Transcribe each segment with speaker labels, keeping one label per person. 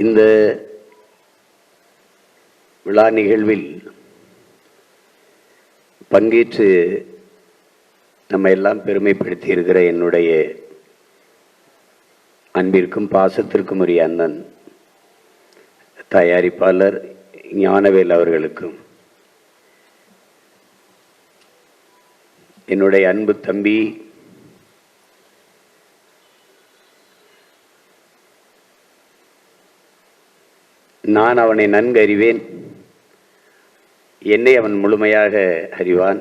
Speaker 1: இந்த விழா நிகழ்வில் பங்கேற்று நம்ம எல்லாம் பெருமைப்படுத்தி இருக்கிற என்னுடைய அன்பிற்கும் பாசத்திற்கும் உரிய அண்ணன் தயாரிப்பாளர் ஞானவேல் அவர்களுக்கும், என்னுடைய அன்பு தம்பி நான் அவனை நன்கு அறிவேன், என்னை அவன் முழுமையாக அறிவான்.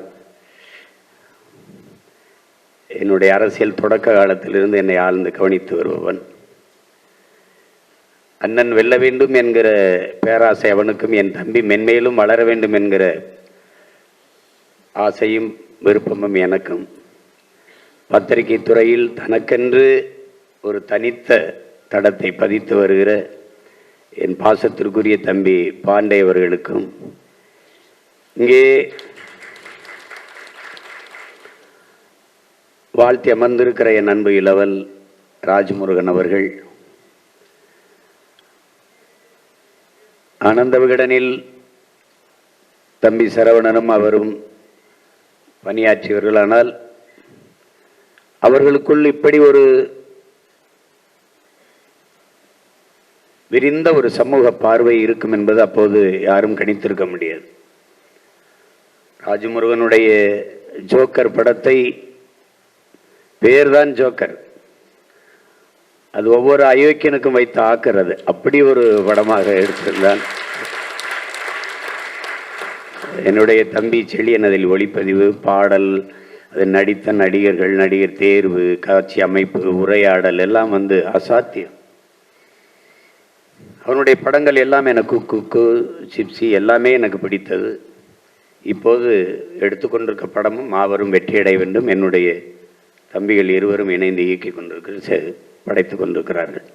Speaker 1: என்னுடைய அரசியல் தொடக்க காலத்திலிருந்து என்னை ஆழ்ந்து கவனித்து வருபவன். அண்ணன் வெல்ல வேண்டும் என்கிற பேராசை அவனுக்கும், என் தம்பி மென்மேலும் வளர வேண்டும் என்கிற ஆசையும் விருப்பமும் எனக்கும். பத்திரிகை துறையில் தனக்கென்று ஒரு தனித்த தடத்தை பதித்து வருகிற என் பாசத்திற்குரிய தம்பி பாண்டே அவர்களுக்கும், இங்கே வாழ்த்தி அமர்ந்திருக்கிற என் அன்பு இளவல் ராஜ்முருகன் அவர்கள், ஆனந்த விகடனில் தம்பி சரவணனும் அவரும் பணியாற்றியவர்கள். ஆனால் அவர்களுக்குள் இப்படி ஒரு விரிந்த ஒரு சமூக பார்வை இருக்கும் என்பது அப்போது யாரும் கணித்திருக்க முடியாது. ராஜமுருகனுடைய ஜோக்கர் படத்தை, பேர்தான் ஜோக்கர், அது ஒவ்வொரு அயோக்கியனுக்கும் வைத்து ஆக்குறது, அப்படி ஒரு படமாக எடுத்திருந்தான். என்னுடைய தம்பி செழியன் அதில் ஒளிப்பதிவு, பாடல், அது நடித்த நடிகர்கள், நடிகர் தேர்வு, காட்சி அமைப்பு, உரையாடல் எல்லாம் அசாத்தியம். அவனுடைய படங்கள் எல்லாம் எனக்கு குக்கு சிப்ஸி எல்லாமே எனக்கு பிடித்தது. இப்போது எடுத்துக்கொண்டிருக்க படமும் மாபெரும் வெற்றியடைய வேண்டும். என்னுடைய தம்பிகள் இருவரும் இணைந்து இயக்கி படைத்து கொண்டிருக்கிறார்கள்.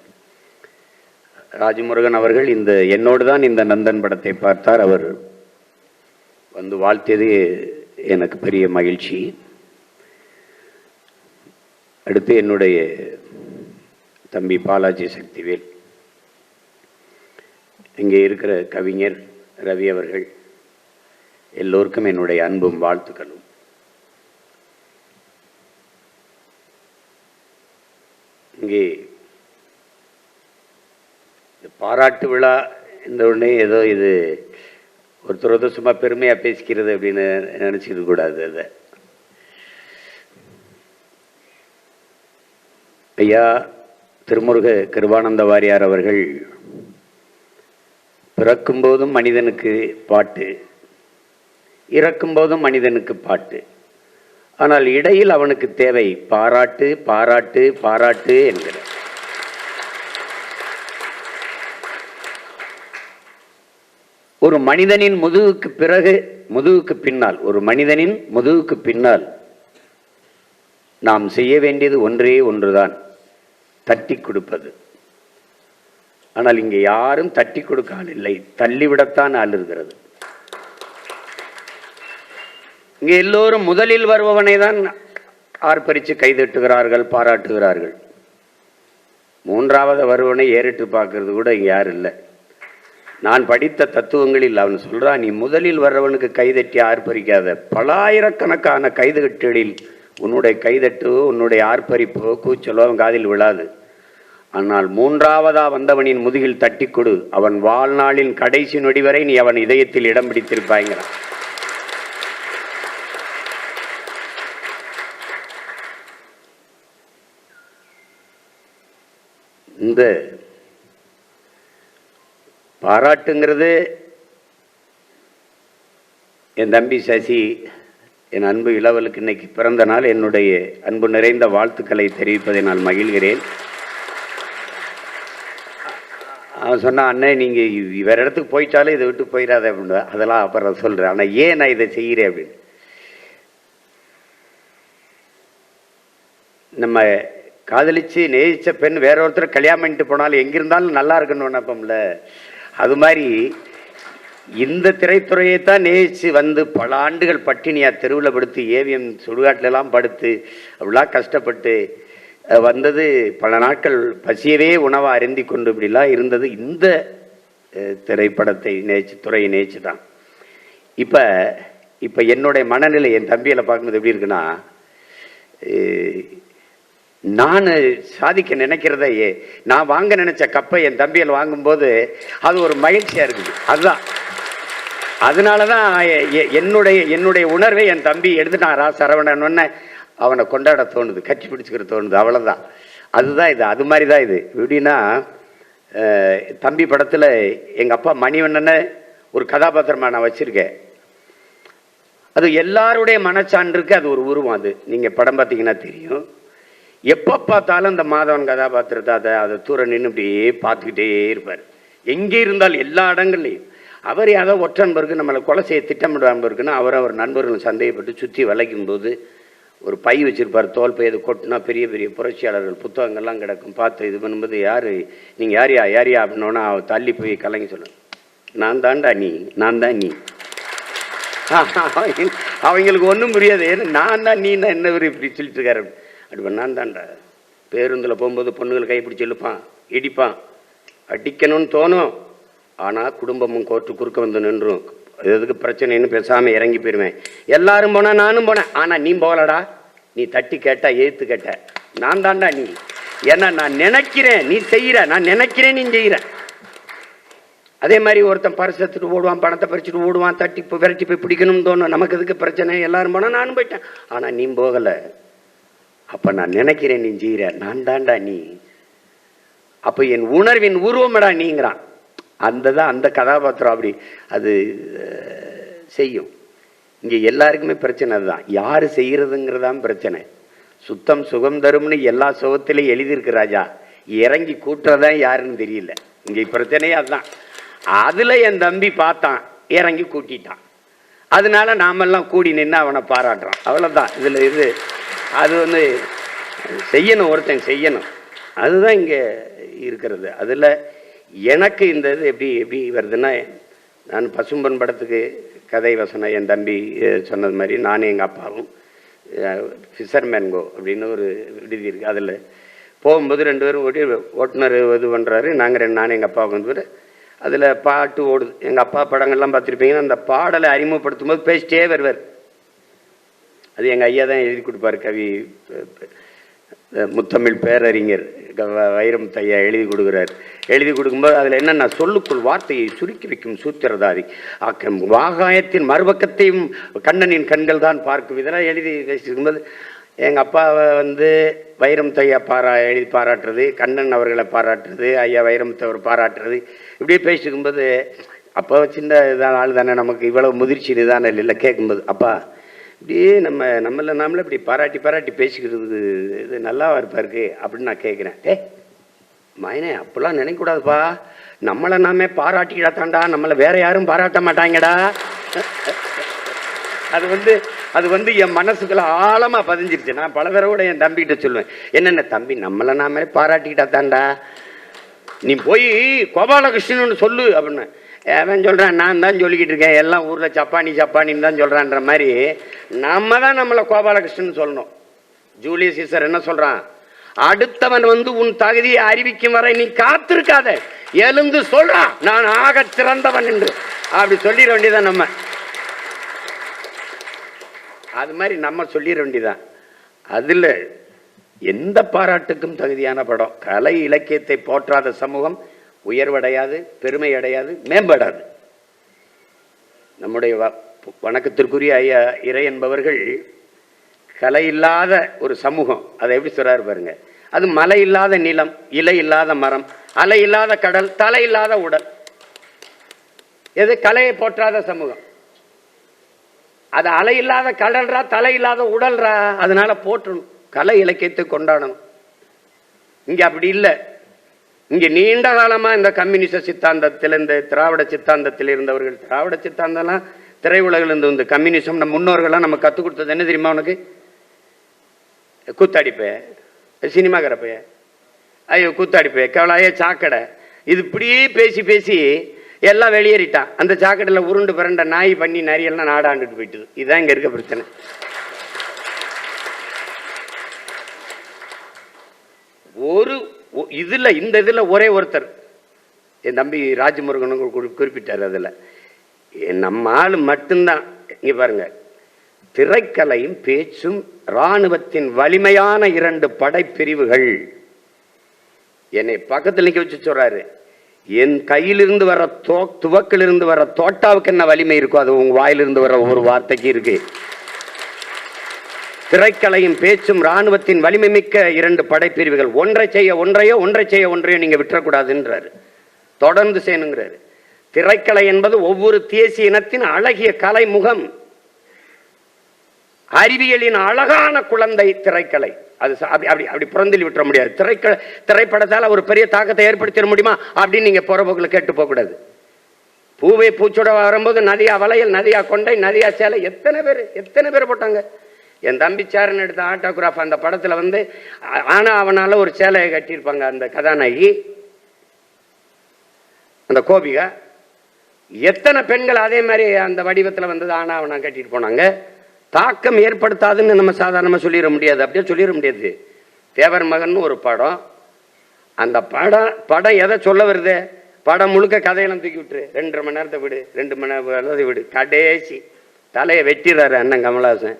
Speaker 1: ராஜமுருகன் அவர்கள் என்னோடு தான் இந்த நந்தன் படத்தை பார்த்தார். அவர் வாழ்த்தியது எனக்கு பெரிய மகிழ்ச்சி. அடுத்து என்னுடைய தம்பி பாலாஜி சக்திவேல், இங்கே இருக்கிற கவிஞர் ரவி அவர்கள், எல்லோருக்கும் என்னுடைய அன்பும் வாழ்த்துக்களும். இங்கே பாராட்டு விழா இந்த உடனே ஏதோ இது ஒருத்தர் சும்மா பெருமையாக பேசிக்கிறது அப்படின்னு நினச்சிக்க கூடாது. அதை ஐயா திருமுருக கிருபானந்த வாரியார் அவர்கள், பிறக்கும் போதும் மனிதனுக்கு பாட்டு, இறக்கும் போதும் மனிதனுக்கு பாட்டு, ஆனால் இடையில் அவனுக்கு தேவை பாராட்டு பாராட்டு பாராட்டு என்கிற ஒரு மனிதனின் முதுகுக்கு பின்னால், ஒரு மனிதனின் முதுகுக்கு பின்னால் நாம் செய்ய வேண்டியது ஒன்றே ஒன்றுதான், தட்டி கொடுப்பது. ஆனால் இங்கே யாரும் தட்டி கொடுக்க ஆள் இல்லை, தள்ளிவிடத்தான் ஆள் இருக்கிறது. இங்கே எல்லோரும் முதலில் வருபவனை தான் ஆர்ப்பரித்து கைதட்டுகிறார்கள், பாராட்டுகிறார்கள். மூன்றாவது வருவனை ஏறிட்டு பார்க்கறது கூட இங்கே யாரும் இல்லை. நான் படித்த தத்துவங்களில் அவன் சொல்றான், நீ முதலில் வர்றவனுக்கு கைதட்டி ஆர்ப்பரிக்காத, பலாயிரக்கணக்கான கைதுகட்டுகளில் உன்னுடைய கைதட்டோ உன்னுடைய ஆர்ப்பரிப்போ கூச்சலோ அவன் காதில் விழாது. ஆனால் மூன்றாவதா வந்தவனின் முதுகில் தட்டி கொடு, அவன் வாழ்நாளின் கடைசி நொடி வரை நீ அவன் இதயத்தில் இடம் பிடித்திருப்பாய்கிறான். இந்த பாராட்டுங்கிறது என் தம்பி சசி, என் அன்பு இளவலுக்கு இன்னைக்கு பிறந்த நாள். என்னுடைய அன்பு நிறைந்த வாழ்த்துக்களை தெரிவிப்பதை நான் மகிழ்கிறேன். அவன் சொன்னான், அண்ணன் நீங்கள் வேறு இடத்துக்கு போயிட்டாலும் இதை விட்டு போயிடாத அப்படின்னு. அதெல்லாம் அப்புறம் சொல்கிறேன், ஆனால் ஏன் நான் இதை செய்கிறேன் அப்படின்னு. நம்ம காதலிச்சு நேசித்த பெண் வேற ஒருத்தர் கல்யாணம் பண்ணிட்டு போனாலும் எங்கிருந்தாலும் நல்லா இருக்குன்னு நினைப்போம்ல, அது மாதிரி இந்த திரைத்துறையை தான் நேசித்து பல ஆண்டுகள் பட்டினியா தெருவில் படுத்து ஏவிஎம் சுடுகாட்டிலலாம் படுத்து அப்படிலாம் கஷ்டப்பட்டு வந்தது. பல நாட்கள் பசியவே உணவாக அருந்தி கொண்டு இப்படிலாம் இருந்தது இந்த திரைப்படத்தை துறையை நேச்சு தான். இப்போ என்னுடைய மனநிலை என் தம்பியில் பார்க்கும்போது எப்படி இருக்குன்னா, நான் சாதிக்க நினைக்கிறதையே நான் வாங்க நினைச்ச கப்பை என் தம்பியில் வாங்கும்போது அது ஒரு மகிழ்ச்சியாக இருக்குது. அதுதான், அதனால தான் என்னுடைய உணர்வை என் தம்பி எடுத்துட்டான் சரவணன்னு அவனை கொண்டாட தோணுது, கட்டி பிடிச்சிக்கிற தோணுது, அவ்வளோதான். அதுதான் இது, அது மாதிரி தான் இது. எப்படின்னா தம்பி படத்தில் எங்கள் அப்பா மணிவண்ணனை ஒரு கதாபாத்திரமாக நான் வச்சுருக்கேன். அது எல்லாருடைய மனச்சான்றுக்கு அது ஒரு உருவம். அது நீங்கள் படம் பார்த்தீங்கன்னா தெரியும். எப்போ பார்த்தாலும் இந்த மாதவன் கதாபாத்திரத்தை அதை தூர நின்று இப்படியே பார்த்துக்கிட்டே இருப்பார். எங்கே இருந்தாலும் எல்லா இடங்கள்லையும் அவர் யாரோ ஒற்றன்பருக்கு நம்மளை கொலை செய்ய திட்டமிடுவான்பருக்குன்னா அவர் நண்பர்களும் சந்தேகப்பட்டு சுற்றி வளைக்கும் போது ஒரு பை வச்சுருப்பார், தோல் பை. அது கொட்டினா பெரிய பெரிய புரட்சியாளர்கள் புத்தகங்கள்லாம் கிடக்கும். பார்த்து இது பண்ணும்போது யார் நீங்கள் யாரியா அப்படின்னோன்னா அவள் தள்ளி போய் கலங்கி சொல்ல, நான் தான்டா நீ, நான் தான் நீ. அவங்களுக்கு ஒன்றும் புரியாது. ஏன்னா நான் தான் நீ என்ன இப்படி சொல்லிட்டு இருக்காரு. அப்படி நான் தான்டா. பேருந்தில் போகும்போது பொண்ணுகள் கைப்பிடிச்சு இழுப்பான், இடிப்பான், அடிக்கணும்னு தோணும். ஆனால் குடும்பமும் கோர்ட்டு குறுக்க வந்து நின்றும். எதுக்கு பிரச்சனைன்னு பேசாமல் இறங்கி போயிடுவேன். எல்லாரும் போனால் நானும் போனேன். ஆனால் நீ போகலடா, நீ தட்டி கேட்டா ஏற்று கேட்ட, நான் தாண்டா நீ. ஏன்னா நான் நினைக்கிறேன் நீ செய்கிற, நான் நினைக்கிறேன் நீ செய்கிற. அதே மாதிரி ஒருத்தன் பரிசு எடுத்துட்டு ஓடுவான், பணத்தை பறிச்சுட்டு ஓடுவான், தட்டி இப்போ விரட்டி போய் பிடிக்கணும்னு தோணும். நமக்கு எதுக்கு பிரச்சனை, எல்லாரும் போனால் நானும் போயிட்டேன். ஆனால் நீ போகலை. அப்போ நான் நினைக்கிறேன் நீ செய்கிற, நான் தாண்டா நீ. அப்போ என் உணர்வின் உருவமடா நீங்கிறான். அந்த கதாபாத்திரம் அப்படி அது செய்யும். இங்கே எல்லாருக்குமே பிரச்சனை அதுதான், யார் செய்கிறதுங்கிறதான் பிரச்சனை. சுத்தம் சுகம் தரும்னு எல்லா சுகத்திலையும் எழுதியிருக்கு ராஜா, இறங்கி கூட்டுறதான் யாருன்னு தெரியல. இங்கே பிரச்சனையே அதுதான். அதில் என் தம்பி பார்த்தான், இறங்கி கூட்டிட்டான். அதனால நாமெல்லாம் கூடி நின்று அவனை பாராட்டுறான். அவ்வளோதான் இதில் இது. அது செய்யணும், ஒருத்தன் செய்யணும். அதுதான் இங்கே இருக்கிறது. அதில் எனக்கு இந்த இது எப்படி வருதுன்னா, நான் பசும்பொன் படத்துக்கு கதை வசனம் என் தம்பி சொன்னது மாதிரி நானும் எங்கள் அப்பாவும் ஃபிஷர்மேன்கோ அப்படின்னு ஒரு விடுதி இருக்குது. அதில் போகும்போது 2 பேரும் ஓட்டுநர் இது பண்ணுறாரு, நானும் எங்கள் அப்பா வந்து அதில் பாட்டு ஓடுது. எங்கள் அப்பா படங்கள்லாம் பார்த்துருப்பீங்கன்னா அந்த பாடலை அறிமுகப்படுத்தும் போது பேசிட்டே வருவார். அது எங்கள் ஐயா தான் எழுதி கொடுப்பார். கவி முத்தமிழ் பேரறிஞர் வைரமுத்தையா எழுதி கொடுக்குறார். எழுதி கொடுக்கும்போது அதில் என்னென்ன சொல்லுக்குள் வார்த்தையை சுருக்கி வைக்கும் சூத்திரதாரி ஆக்கம் வாகாயத்தின் மறுபக்கத்தையும் கண்ணனின் கண்கள் தான் பார்க்கும். இதெல்லாம் எழுதி பேசிக்கும்போது எங்கள் அப்பாவை வைரமுத்தையா எழுதி பாராட்டுறது, கண்ணன் அவர்களை பாராட்டுறது, ஐயா வைரமுத்தவர் பாராட்டுறது, இப்படியே பேசிக்கும்போது அப்போ சின்ன இதான் ஆள் தானே, நமக்கு இவ்வளவு முதிர்ச்சி இதானே இல்லை. கேட்கும்போது அப்பா இப்படியே நாமளே இப்படி பாராட்டி பேசிக்கிறது இது நல்லாவா இருப்பாருக்கு அப்படின்னு நான் கேட்குறேன். மைனே அப்படிலாம் நினைக்கக்கூடாதுப்பா, நம்மளை நாமே பாராட்டிக்கிடாத்தாண்டா, நம்மளை வேற யாரும் பாராட்ட மாட்டாங்கடா. அது என் மனசுக்குள்ள ஆழமாக பதிஞ்சிருச்சு. நான் பல பேரை கூட என் தம்பிகிட்ட சொல்லுவேன், என்னென்ன தம்பி நம்மளை நாமே பாராட்டிக்கிட்டாத்தாண்டா, நீ போய் கோபாலகிருஷ்ணன் சொல்லு அப்படின்னு. அவன் சொல்கிறான், நான் தான் சொல்லிக்கிட்டு இருக்கேன், எல்லாம் ஊரில் சப்பானின்னு தான் சொல்கிறான்ற மாதிரி நம்ம தான் நம்மளை கோபாலகிருஷ்ணன் சொல்லணும். ஜூலியஸ் சீசர் என்ன சொல்கிறான், அடுத்தவன் உன் தகுதியை அறிவிக்கும் வரை நீ காத்திருக்காத, எழுந்து சொல்றான் நான் ஆக சிறந்தவன் என்று. அப்படி சொல்லிட வேண்டியதான். நம்ம அது மாதிரி நம்ம சொல்லிட வேண்டியதான். அதில் எந்த பாராட்டுக்கும் தகுதியான படம். கலை இலக்கியத்தை போற்றாத சமூகம் உயர்வடையாது, பெருமை அடையாது, மேம்படாது. நம்முடைய வணக்கத்திற்குரிய ஐயா இறை என்பவர்கள் கலை இல்லாத ஒரு சமூகம், அதை எப்படி சொல்றாரு பாருங்க. அது மலை இல்லாத நிலம், இலை இல்லாத மரம், அலை இல்லாத கடல், தலை இல்லாத உடல். எது கலையை போற்றாத சமூகம். அது அலை இல்லாத கடல்ரா, தலை இல்லாத உடல்ரா, அதனால போற்றணும், கலை இலக்கியத்தை கொண்டாடணும். இங்க அப்படி இல்லை. இங்கே நீண்ட காலமா இந்த கம்யூனிச சித்தாந்தத்தில், இந்த திராவிட சித்தாந்தத்தில் இருந்தவர்கள், திராவிட சித்தாந்தம்லாம் திரையுலகில் இருந்து இந்த கம்யூனிசம் நம்ம முன்னோர்கள்லாம் நம்ம கற்றுக் கொடுத்தது என்ன தெரியுமா உனக்கு? கூத்தாடிப்பே, சினிமாக்கிறப்ப ஐயோ கூத்தாடிப்பே, கவலையே சாக்கடை, இது இப்படியே பேசி பேசி எல்லாம் வெளியேறிட்டான். அந்த சாக்கடையில் உருண்டு பிறண்ட நாய் பண்ணி நரியெல்லாம் நாடாண்டுட்டு போயிட்டுது. இதுதான் இங்கே இருக்க பிரச்சனை. இந்த இதுல ஒரே ஒருத்தர் என் தம்பி ராஜமுருகன் குறிப்பிட்டார். அதில் நம்ம ஆள் மட்டும்தான். இங்க பாருங்க, திரைக்கலையும் பேச்சும் இராணுவத்தின் வலிமையான 2 படைப்பிரிவுகள். என்னை பக்கத்தில் நிக்க வச்சு சொல்றாரு, என் கையிலிருந்து வர துவக்கிலிருந்து வர தோட்டாவுக்கு என்ன வலிமை இருக்கோ அது உங்க வாயிலிருந்து வர ஒரு வார்த்தைக்கு இருக்கு. திரைக்கலையும் பேச்சும் இராணுவத்தின் வலிமை மிக்க 2 படைப்பிரிவுகள். ஒன்றை செய்ய ஒன்றையோ நீங்க விட்டுறக்கூடாதுன்றாரு. தொடர்ந்து செய்யணுங்கிறாரு. திரைக்கலை என்பது ஒவ்வொரு தேசிய இனத்தின் அழகிய கலை முகம், அறிவியலின் அழகான குழந்தை திரைக்கலை. அது அப்படி புறந்தள்ளி விட்டுற முடியாது. திரைப்படத்தால் ஒரு பெரிய தாக்கத்தை ஏற்படுத்திட முடியுமா அப்படின்னு நீங்க புறப்போக்கில் கேட்டு போக கூடாது. பூவை பூச்சோட வரும்போது நதியா வளையல், நதியா கொண்டை, நதியா சேலை, எத்தனை பேர் போட்டாங்க. என் தம்பி சேரன் எடுத்த ஆட்டோகிராஃப் அந்த படத்துல வந்து ஆனா அவனால ஒரு சேலையை கட்டியிருப்பாங்க அந்த கதாநாயகி, அந்த கோபிகா. எத்தனை பெண்கள் அதே மாதிரி அந்த வடிவத்தில் வந்தது ஆனா அவனா கட்டிட்டு போனாங்க. தாக்கம் ஏற்படுத்தாதுன்னு நம்ம சாதாரணமாக சொல்லிட முடியாது, அப்படியே சொல்லிட முடியாது. தேவர் மகன் ஒரு படம், அந்த படம் எதை சொல்ல வருது? படம் முழுக்க கதையெல்லாம் தூக்கி விட்டுரு, 2.5 மணி நேரத்தை விடு, 2 மணி நேரத்தை விடு. கடைசி தலையை வெட்டிடுறாரு அண்ணன் கமலஹாசன்.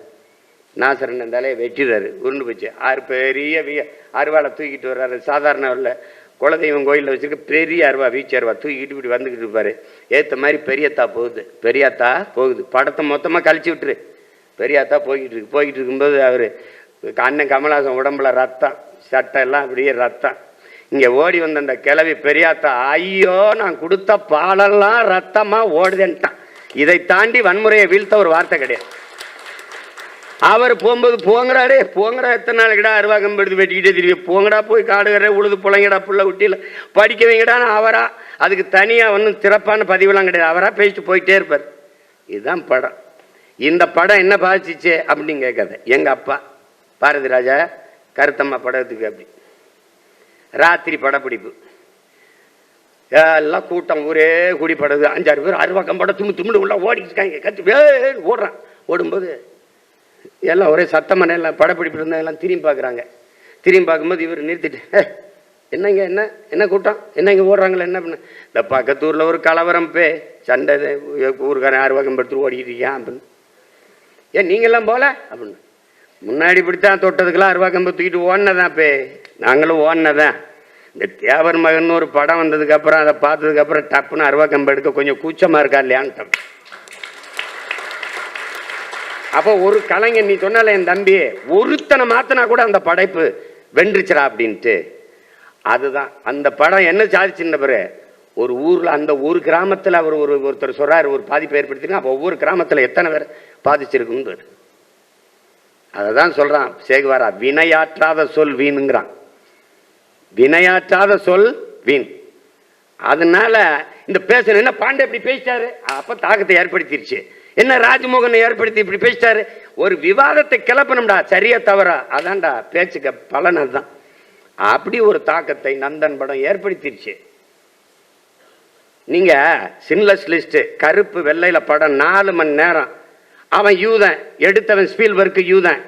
Speaker 1: நாசரன் தலையை வெட்டிடுறாரு, உருண்டு போச்சு. பெரிய அருவாளை தூக்கிட்டு வர்றாரு. சாதாரண இல்லை, குலதெய்வம் கோயிலில் வச்சுருக்க பெரிய அருவா, வீச்சு அருவா தூக்கிட்டு இப்படி வந்துக்கிட்டு இருப்பாரு. ஏற்ற மாதிரி பெரியத்தா போகுது. படத்தை மொத்தமாக கழிச்சு விட்டுரு. பெரியாத்தா போய்கிட்டு இருக்கும்போது அவர் அண்ணன் கமலஹாசன் உடம்புல ரத்தம், சட்டை எல்லாம் அப்படியே ரத்தம். இங்கே ஓடி வந்த அந்த கிளவி பெரியாத்தா, ஐயோ நான் கொடுத்த பாலெல்லாம் ரத்தமாக ஓடுதேன்ட்டான். இதை தாண்டி வன்முறையை வீழ்த்த ஒரு வார்த்தை கிடையாது. அவர் போகும்போது போங்கடா எத்தனை நாளைக்குடா அருவாகம் எடுத்து வெட்டிக்கிட்டே தெரியும், போங்கடா போய் காடுகிற உழுது புள்ளைங்கடா புள்ள குட்டியில் படிக்க வைங்கடான்னு அவரா, அதுக்கு தனியாக ஒன்றும் சிறப்பான பதிவெல்லாம் கிடையாது, அவராக பேசிட்டு போயிட்டே இருப்பார். இதுதான் படம். இந்த படம் என்ன பாதிச்சிச்சு அப்படின்னு கேட்காத. எங்கள் அப்பா பாரதி ராஜா கருத்தம்மா படத்துக்கு அப்படி ராத்திரி படப்பிடிப்பு, எல்லாம் கூட்டம் ஊரே கூடி படுது. 5-6 பேர் அருவாக்கம் படம் தும்முடு உள்ள ஓடிக்கிட்டு கத்து ஓடுறான். ஓடும்போது எல்லாம் ஒரே சத்தமான எல்லாம் படப்பிடிப்பு இருந்தால் எல்லாம் திரும்பி பார்க்குறாங்க. திரும்பி பார்க்கும்போது இவர் நிறுத்திட்டு, என்னங்க என்ன கூட்டம், என்ன இங்கே ஓடுறாங்களே, என்ன பண்ண? இந்த பக்கத்தூரில் ஒரு கலவரம் சண்டை, ஊருக்காரன் அருவாக்கம் படுத்து ஓடிக்கிட்டு இருக்கான் அப்படின்னு. ஏன் நீங்கள்லாம் போகல அப்படின்னு. முன்னாடி இப்படித்தான் தொட்டதுக்கெல்லாம் அருவாக்கம் தூக்கிட்டு ஓடினதான் நாங்களும் ஓடினதான். இந்த தேவர் மகன் ஒரு படம் வந்ததுக்கப்புறம் அதை பார்த்ததுக்கப்புறம் டப்புன்னு அருவாக்கம்பு எடுக்க கொஞ்சம் கூச்சமாக இருக்கா இல்லையான்ட்டோம். அப்போ ஒரு கலைஞன், நீ சொன்னால என் தம்பி, ஒருத்தனை மாத்தினா கூட அந்த படைப்பு வென்றுச்சுரா அப்படின்ட்டு. அதுதான் அந்த படம் என்ன சாதிச்சுன்ற பிறகு ஒரு ஊரில், அந்த ஒரு கிராமத்தில் அவர் ஒருத்தர் சொல்றாரு ஒரு பாதிப்பு ஏற்படுத்தினா, அப்போ ஒவ்வொரு கிராமத்தில் எத்தனை பேர் பாதிச்சிருக்குன்னு. அதை தான் சொல்றான் சேகுவாரா, வினையாற்றாத சொல் வீணுங்கிறான். வினையாற்றாத சொல் வீண். அதனால இந்த பேசணும் என்ன பாண்டே இப்படி பேசிட்டாரு, அப்போ தாக்கத்தை ஏற்படுத்திருச்சு. என்ன ராஜ்மோகன் ஏற்படுத்தி இப்படி பேசிட்டாரு, ஒரு விவாதத்தை கிளப்பணும்டா, சரியா தவறா, அதான்டா பேச்சுக்க பலன். அதுதான் அப்படி ஒரு தாக்கத்தை நந்தன் படம் ஏற்படுத்திருச்சு. நீங்க சின்லெஸ் லிஸ்ட் கருப்பு வெள்ளையில படம் 4 மணி நேரம். அவன் யூதன், எடுத்தவன் ஸ்பீல்பர்க் யூதன்.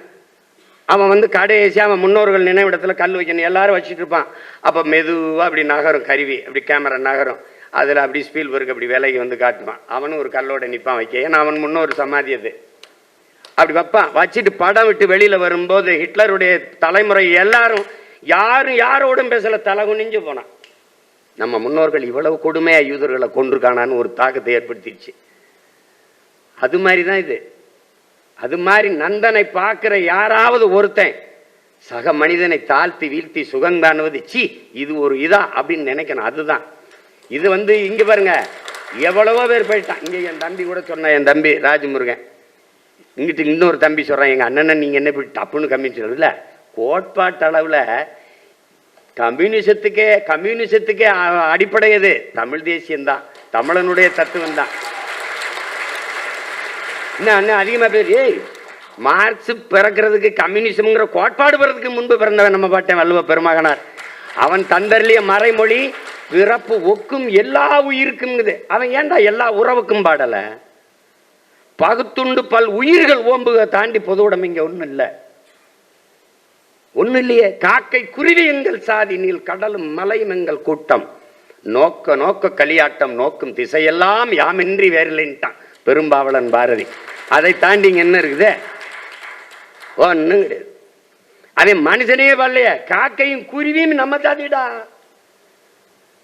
Speaker 1: அவன் வந்து கடைசி அவன் முன்னோர்கள் நினைவிடத்தில் கல் வைக்கணும், எல்லாரும் வச்சுட்டு இருப்பான். அப்போ மெதுவாக அப்படி நகரும் கருவி, அப்படி கேமரா நகரும். அதில் அப்படி ஸ்பீல்பர்க் அப்படி விலைக்கு வந்து காட்டுவான். அவனும் ஒரு கல்லோட நிற்பான் வைக்க, ஏன்னா அவன் முன்னோர் சமாதி அது. அப்படி வைப்பான். வச்சுட்டு படம் விட்டு வெளியில் வரும்போது ஹிட்லருடைய தலைமுறை எல்லாரும் யாரோடும் பேசல, தலை குனிஞ்சு போனான். நம்ம முன்னோர்கள் இவ்வளவு கொடுமையா யூதர்களை கொண்டிருக்கானான்னு ஒரு தாக்கத்தை ஏற்படுத்திடுச்சு. அது மாதிரி தான் இது. அது மாதிரி நந்தனை பார்க்கிற யாராவது ஒருத்தன் சக மனிதனை தாழ்த்தி வீழ்த்தி சுகந்தானுவது சி இது ஒரு இதா அப்படின்னு நினைக்கணும். அதுதான் இது. வந்து இங்க பாருங்க எவ்வளவோ பேர் போயிட்டான். இங்க என் தம்பி கூட சொன்ன, என் தம்பி ராஜமுருகன், இங்கிட்டு இன்னொரு தம்பி சொல்றான், எங்க அண்ணன் நீங்க என்ன இப்படி டப்புன்னு கம்யூனிஸ்ட் இல்ல, கோட்பாட்டு அளவுல கம்யூனிசத்துக்கே அடிப்படை எது? தமிழ் தேசியம்தான், தமிழனுடைய தத்துவம் தான். என்ன அதிகமா பேர் மார்க்ஸ் பிறக்கிறதுக்கு கம்யூனிசம்ங்கிற கோட்பாடு பிறதுக்கு முன்பு பிறந்தவன் நம்ம பாட்டேன் வள்ளுவ பெருமகனார். அவன் தந்தர்லிய மறைமொழி பிறப்பு ஒக்கும் எல்லா உயிருக்குங்குது. அவன் ஏன்டா எல்லா உறவுக்கும் பாடல? பகுத்துண்டு பல் உயிர்கள் ஓம்புக தாண்டி பொது உடம்பு இங்க ஒன்றும் இல்லை. ஒன்றும் இல்லையே. காக்கை குருவி எங்கள் சாதி, நீல் கடலும் மலையும் எங்கள் கூட்டம், நோக்க நோக்க களியாட்டம், நோக்கும் திசையெல்லாம் யாமின்றி வேறில்லைன்ட்டான் பெரும்பாவளன் பாரதி. அதை தாண்டி என்ன இருக்குது? ஒன்றும் கிடையாது. அதே மனுஷனே வரலையே, காக்கையும் குருவியும் நம்ம சாதிடா.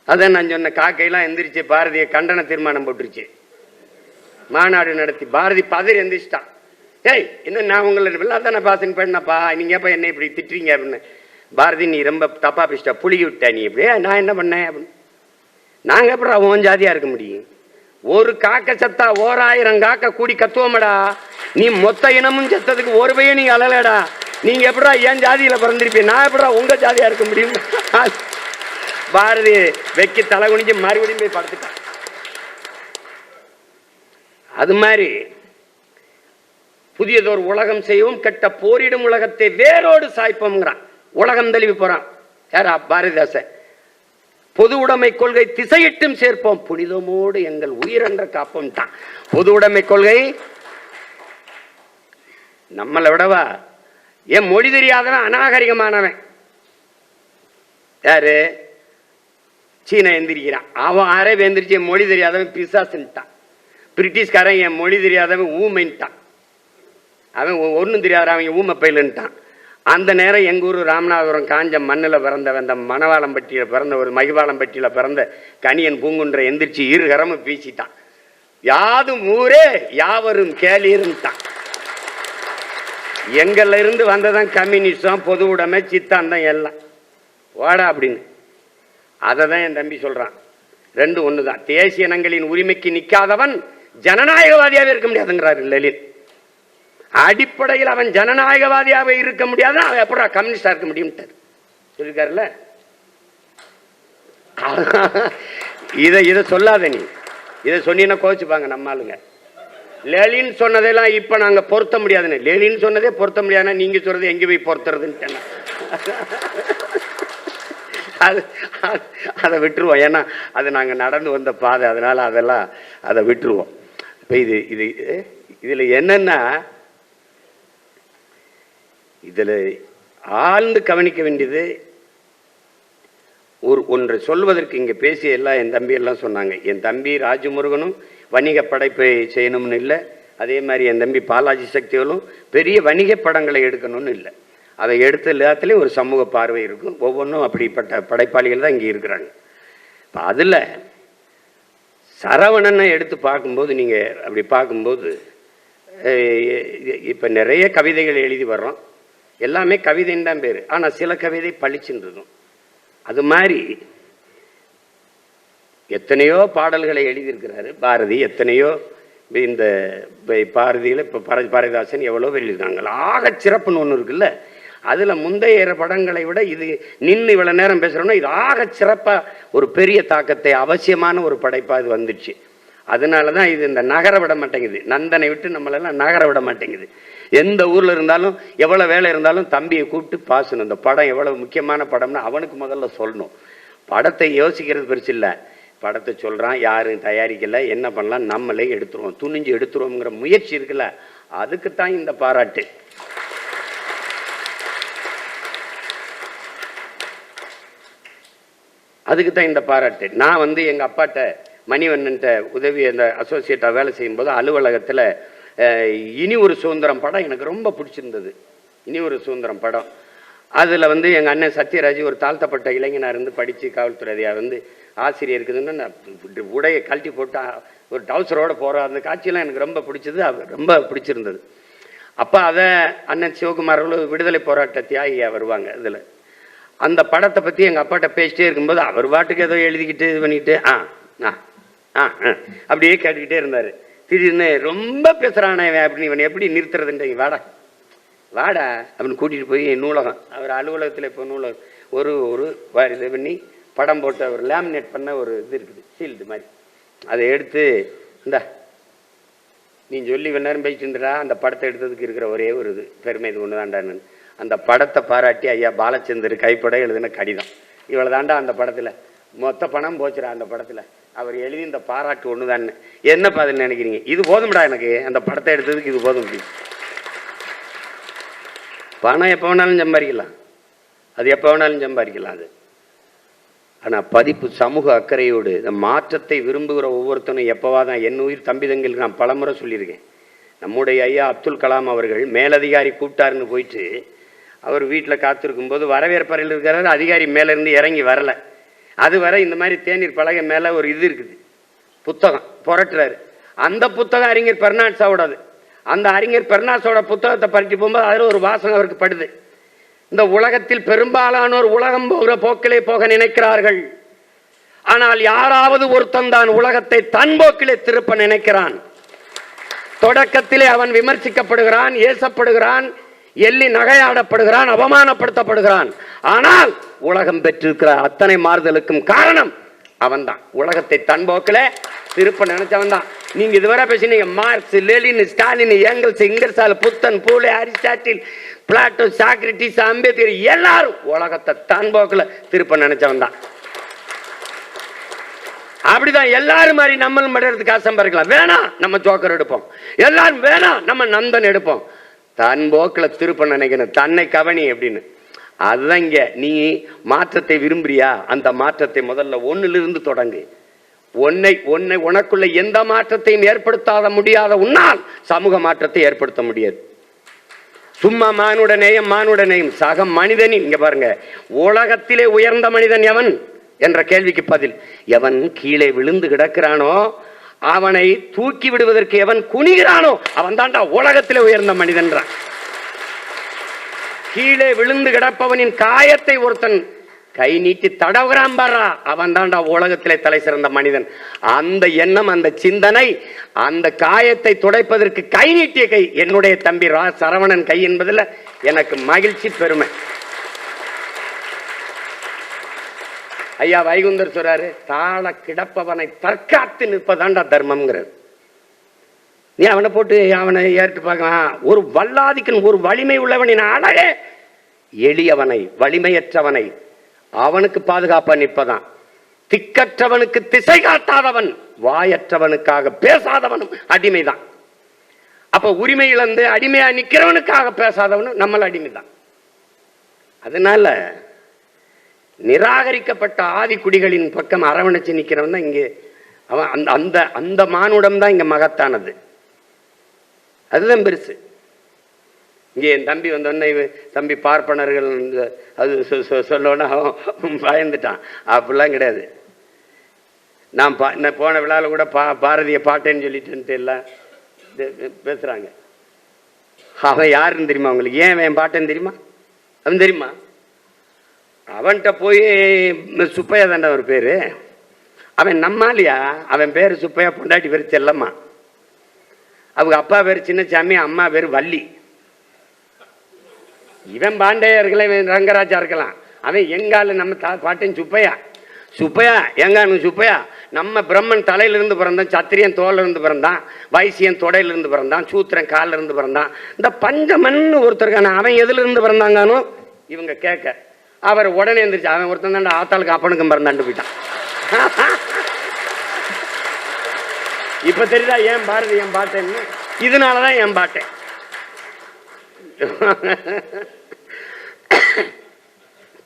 Speaker 1: அதான் நான் சொன்ன, காக்கையெல்லாம் எந்திரிச்சு பாரதியை கண்டன தீர்மானம் போட்டுருச்சு, மாநாடு நடத்தி. பாரதி பதறி எந்திரிச்சிட்டான். ஏய், என்ன நான் உங்களை அதான் பாசன் பண்ணப்பா, நீங்க எப்ப என்ன இப்படி திட்டுறீங்க அப்படின்னு. பாரதி, நீ ரொம்ப தப்பா பேசிட்டா, புளிகி விட்ட நீ இப்படியே. நான் என்ன பண்ணேன் அப்படின்னு. நாங்க அப்புறம் உன் ஜாதியா இருக்க முடியும்? ஒரு காக்க சத்தா 1000 காக்க கூடி கத்துவோமடா. நீ மொத்த இனமும் செத்ததுக்கு ஒரு பையன் நீங்க அழலடா. நீங்க எப்படா என் ஜாதியில பிறந்திருப்பீங்க, நான் எப்படா உங்க ஜாதியா இருக்க முடியும்? பாரதி வெக்கி தலை குனிஞ்சு மறுபடியும் போய் படுத்துட்டான். அது மாதிரி புதியதோர் உலகம் செய்யவும், கெட்ட போரிடும் உலகத்தை வேரோடு சாய்ப்போம்ங்கிறான். உலகம் தழுவி போறான் யாரா? பாரதிதாசன். பொது உடைமை கொள்கை திசையிட்டும் சேர்ப்போம், புனிதமோடு எங்கள் உயிரென்ற காப்போம் தான். பொது உடைமை கொள்கை நம்மளை விடவா? என் மொழி தெரியாதவன் அநாகரிகமானவன் யாரு? சீனா எந்திரிக்கிறான். அவன் அரபு எந்திரிச்சு என் மொழி தெரியாதவன் பிசாசுன்ட்டான். பிரிட்டிஷ்காரன் என் மொழி தெரியாதவன் ஊமைன்ட்டான். அவன் ஒன்றும் தெரியாத அவன் ஊமை பயிலுன்ட்டான். அந்த நேரம் எங்கள் ஊர் ராமநாதபுரம் காஞ்ச மண்ணில் பிறந்தவன், இந்த மணவாளம்பட்டியில் பிறந்த ஒரு மகிவாளம்பட்டியில் பிறந்த கணியன் பூங்குன்ற எந்திரிச்சு இருகரமும் பீசிட்டான். யாதும் ஊரே யாவரும் கேளீருன்ட்டான். எங்கள்ல இருந்து வந்ததான் கம்யூனிஸ்டம், பொது உடைமை, சித்தாந்தம் எல்லாம் வாடா அப்படின்னு. அதை தான் என் தம்பி சொல்றான். ரெண்டு ஒன்று தான். தேசிய இனங்களின் உரிமைக்கு நிற்காதவன் ஜனநாயகவாதியாகவே இருக்க முடியாதுங்கிறார் லலித். அடிப்படையில் அவன் ஜனநாயகவாதியாக இருக்க முடியாது, அவன் எப்படா கம்யூனிஸ்டா இருக்க முடியும் சொல்லிருக்காருல்ல. இதை சொல்லாத நீ. இதை சொன்னீங்கன்னா கோச்சுப்பாங்க நம்ம ஆளுங்க. லெலின் சொன்னதெல்லாம் இப்ப நாங்க பொருத்த முடியாதுன்னு. லெலின் சொன்னதே பொருத்த முடியாதுன்னா நீங்க சொல்றது எங்க போய் பொருத்துறதுன்னு அதை விட்டுருவோம். ஏன்னா அது நாங்க நடந்து வந்த பாதை, அதனால அதெல்லாம் அதை விட்டுருவோம். இப்ப இதுல என்னன்னா, இதுல ஆழ்ந்து கவனிக்க வேண்டியது ஒன்றை சொல்வதற்கு இங்க பேசிய எல்லாம் என் தம்பி எல்லாம் சொன்னாங்க. என் தம்பி ராஜமுருகனும் வணிக படைப்பை செய்யணும்னு இல்லை, அதே மாதிரி என் தம்பி பாலாஜி சக்திகளும் பெரிய வணிக படங்களை எடுக்கணும்னு இல்லை. அதை எடுத்த எல்லாத்துலேயும் ஒரு சமூக பார்வை இருக்கும். ஒவ்வொன்றும் அப்படிப்பட்ட படைப்பாளிகள் தான் இங்கே இருக்கிறாங்க. இப்போ அதில் சரவணனை எடுத்து பார்க்கும்போது, நீங்கள் அப்படி பார்க்கும்போது இப்போ நிறைய கவிதைகள் எழுதி வர்றோம், எல்லாமே கவிதைன்னு தான் பேர். ஆனால் சில கவிதை பளிச்சுன்னு இருக்கும். அது மாதிரி எத்தனையோ பாடல்களை எழுதியிருக்கிறாரு பாரதி. எத்தனையோ இந்த பாரதியில் இப்போ பாரதிதாசன் எவ்வளோ எழுதியிருக்காங்க. ஆக சிறப்புன்னு ஒன்று இருக்குல்ல, அதில் முந்தைய படங்களை விட இது நின்று இவ்வளோ நேரம் பேசுகிறோம்னா இது ஆக சிறப்பாக ஒரு பெரிய தாக்கத்தை அவசியமான ஒரு படைப்பாக இது வந்துடுச்சு. அதனால தான் இது இந்த நகர விட மாட்டேங்குது. நந்தனை விட்டு நம்மளெல்லாம் நகர விட மாட்டேங்குது. எந்த ஊரில் இருந்தாலும் எவ்வளோ வேலை இருந்தாலும் தம்பியை கூப்பிட்டு பாசணும். இந்த படம் எவ்வளோ முக்கியமான படம்னு அவனுக்கு முதல்ல சொல்லணும். படத்தை யோசிக்கிறது பெருசு இல்லை, படத்தை சொல்கிறான், யாரும் தயாரிக்கலை, என்ன பண்ணலாம், நம்மளே எடுத்துருவோம், துணிஞ்சு எடுத்துருவோங்கிற முயற்சி இருக்குல்ல, அதுக்குத்தான் இந்த பாராட்டு. அதுக்கு தான் இந்த பாராட்டு. நான் எங்கள் அப்பாட்ட மணிவண்ணன்ட்ட உதவி அந்த அசோசியேட்டாக வேலை செய்யும்போது அலுவலகத்தில் இனி ஒரு சுதந்திரம் படம் எனக்கு ரொம்ப பிடிச்சிருந்தது. இனி ஒரு சுதந்திரம் படம். அதில் எங்கள் அண்ணன் சத்யராஜ் ஒரு தாழ்த்தப்பட்ட இளைஞனாக இருந்து படித்து காவல்துறையாக ஆசிரியர் இருக்குதுன்னு நான் உடையை கழட்டி போட்டு ஒரு டவுசரோடு போகிற அந்த காட்சியெல்லாம் எனக்கு ரொம்ப பிடிச்சது, ரொம்ப பிடிச்சிருந்தது. அப்போ அதை அண்ணன் சிவகுமார் அவர்கள் விடுதலை போராட்ட தியாகியாக வருவாங்க. இதில் அந்த படத்தை பற்றி எங்கள் அப்பாட்ட பேசிட்டே இருக்கும்போது அவர் பாட்டுக்கு ஏதோ எழுதிக்கிட்டு இது பண்ணிக்கிட்டு அப்படியே கேட்டுக்கிட்டே இருந்தார். திடீர்னு ரொம்ப பேசுகிறானே அப்படின்னு, இவன் எப்படி நிறுத்துறதுன்றீங்க, வாடா வாடா அப்படின்னு கூட்டிகிட்டு போய் நூலகம், அவர் அலுவலகத்தில் இப்போ நூலகம் ஒரு இது பண்ணி படம் போட்ட ஒரு லேமினேட் பண்ண ஒரு இது இருக்குது, ஷீல்டு மாதிரி, அதை எடுத்து இந்தா நீ சொல்லி நேரம் பேசிட்டு இருந்துடா, அந்த படத்தை எடுத்ததுக்கு இருக்கிற ஒரே ஒரு இது பெருமை இது ஒன்று தாண்டான்னு. அந்த படத்தை பாராட்டி ஐயா பாலச்சந்தர் கைப்பட எழுதின கடிதம், இவ்வளோ தாண்டா அந்த படத்தில் மொத்த பணம் போச்சுடா அந்த படத்தில், அவர் எழுதி இந்த பாராட்டு ஒன்று தானே. என்னப்பா அதுன்னு நினைக்கிறீங்க? இது போதும்டா எனக்கு, அந்த படத்தை எடுத்ததுக்கு இது போதும். பணம் எப்போ வேணாலும் சம்பாதிக்கலாம், அது எப்போ வேணாலும் சம்பாதிக்கலாம் அது. ஆனால் பதிப்பு சமூக அக்கறையோடு இந்த மாற்றத்தை விரும்புகிற ஒவ்வொருத்தனும் எப்போவாதான் என் உயிர் தம்பி தங்களுக்கு நான் பலமுறை சொல்லியிருக்கேன். நம்முடைய ஐயா அப்துல் கலாம் அவர்கள் மேலதிகாரி கூப்பிட்டாருன்னு போயிட்டு அவர் வீட்டில் காத்திருக்கும் போது வரவேற்பறையில் இருக்கிறாரு. அதிகாரி மேலேருந்து இறங்கி வரலை. அது வரை இந்த மாதிரி தேநீர் பலகை மேலே ஒரு இது இருக்குது, புத்தகம் புரட்டுறாரு. அந்த புத்தகம் அறிஞர் பெர்னாட்ஸாவோடது. அந்த அறிஞர் பெர்னாட்ஸோட புத்தகத்தை பறித்து போகும்போது அதில் ஒரு வாசகம் அவருக்கு படுது. இந்த உலகத்தில் பெரும்பாலானோர் உலகம் போகிற போக்கிலே போக நினைக்கிறார்கள். ஆனால் யாராவது ஒருத்தன் தான் உலகத்தை தன் போக்கிலே திருப்ப நினைக்கிறான். தொடக்கத்திலே அவன் விமர்சிக்கப்படுகிறான், ஏசப்படுகிறான், எள்ளி நகையாடப்படுகிறான், அவமானப்படுத்தப்படுகிறான். ஆனால் உலகம் பெற்றிருக்கிற அத்தனை மாறுதலுக்கும் காரணம் அவன்தான். உலகத்தை தன் போக்கில திருப்ப நினைச்சவன் தான். நீங்க இதுவரை பேசினீங்க Marx, Lenin, Stalin, Engels, Ingersoll, Buddhan, Phule, Aristotle, Plato, Socrates, Ambedkar எல்லாரும் உலகத்தை தன் போக்கில திருப்ப நினைச்சவன் தான். அப்படிதான் எல்லாரும் மாதிரி நம்மளும் மடுறதுக்கு ஆசை இருக்கலாம். வேணாம் நம்ம ஜோக்கர் எடுப்போம், எல்லாரும் வேணாம் நம்ம நந்தன் எடுப்போம். தன் போக்கில் திருப்ப நினைக்கணும், தன்னை கவனி அப்படின்னு. அதுதான் இங்க நீ மாற்றத்தை விரும்புறியா, அந்த மாற்றத்தை முதல்ல ஒன்னிலிருந்து தொடங்கு. உனக்குள்ள எந்த மாற்றத்தையும் ஏற்படுத்தாத முடியாத உன்னால் சமூக மாற்றத்தை ஏற்படுத்த முடியாது. சும்மா மானுட நேயம் சக மனிதனின் இங்க பாருங்க, உலகத்திலே உயர்ந்த மனிதன் எவன் என்ற கேள்விக்கு பதில், எவன் கீழே விழுந்து கிடக்கிறானோ அவனை தூக்கி விடுவதற்கு எவன் குனிகிறானோ அவன் தாண்டா உலகத்திலே உயர்ந்த மனிதன். கீழே விழுந்து கிடப்பவனின் காயத்தை ஒருத்தன் கை நீட்டி தடவுகிறான் பாரா, அவன் தாண்டா உலகத்திலே தலை சிறந்த மனிதன். அந்த எண்ணம், அந்த சிந்தனை, அந்த காயத்தை துடைப்பதற்கு கை நீட்டிய கை என்னுடைய தம்பி சரவணன் கை என்பதில் எனக்கு மகிழ்ச்சி, பெருமை. ஐயா வைகுந்தர் சொல்றாரு, தாழ கிடப்பவனை தற்காத்து நிற்பதாண்டா தர்மம்ங்கிறது. நீ அவனை போட்டு அவனை ஏற்று பார்க்கலாம். ஒரு வல்லாதிக்கன், ஒரு வலிமை உள்ளவனின் அழகே எளியவனை, வலிமையற்றவனை அவனுக்கு பாதுகாப்பா நிற்பதான். திக்கற்றவனுக்கு திசை காட்டாதவன், வாயற்றவனுக்காக பேசாதவனும் அடிமைதான். அப்ப உரிமை இழந்து அடிமையா நிக்கிறவனுக்காக பேசாதவனும் நம்மள அடிமைதான். அதனால நிராகரிக்கப்பட்ட ஆதி குடிகளின் பக்கம் அரவணைச்சு நிக்கிறவன் தான் இங்கே அவன். அந்த அந்த மானுடம் தான் இங்க மகத்தானது, அதுதான் பெருசு. இங்கே என் தம்பி வந்தோடனே தம்பி பார்ப்பனர்கள் அது சொல்லோன்னா அவன் பயந்துட்டான். அப்படிலாம் கிடையாது. நான் போன விழாவில் கூட பாரதிய பாட்டேன்னு சொல்லிட்டு எல்லாம் பேசுறாங்க. அவன் யாருன்னு தெரியுமா உங்களுக்கு? ஏன் அவன் பாட்டேன்னு தெரியுமா? அவன் தெரியுமா? அவன்கிட்ட போய் சுப்பையா தாண்டா ஒரு பேரு. அவன் நம்மாலியா, அவன் பேரு சுப்பையா, பொண்டாட்டி பேரு செல்லம்மா, அவங்க அப்பா பேரு சின்னசாமி, அம்மா பேரு வள்ளி. இவன் பாண்டையா இருக்கலாம், இவன் ரங்கராஜா இருக்கலாம். அவன் எங்காலு நம்ம பாட்டன் சுப்பையா. சுப்பையா எங்கானு சுப்பையா நம்ம பிரம்மன் தலையிலிருந்து பிறந்தான், சத்திரியன் தோல்ல இருந்து பிறந்தான், வைசியன் தொடையில இருந்து பிறந்தான், சூத்திரன் காலில் இருந்து பிறந்தான். இந்த பஞ்சமன் ஒருத்தருக்கான அவன் எதுல இருந்து பிறந்தாங்கானோ இவங்க கேட்க அவர் உடனே எந்திரிச்சு அவன் ஒருத்தன் தான் ஆத்தாளுக்கு அப்பனுக்கும் பிறந்தாண்டு போயிட்டான். இப்ப தெரியுதா ஏன் பாரதி என் பாட்டேன்னு? இதனாலதான் என் பாட்டேன்.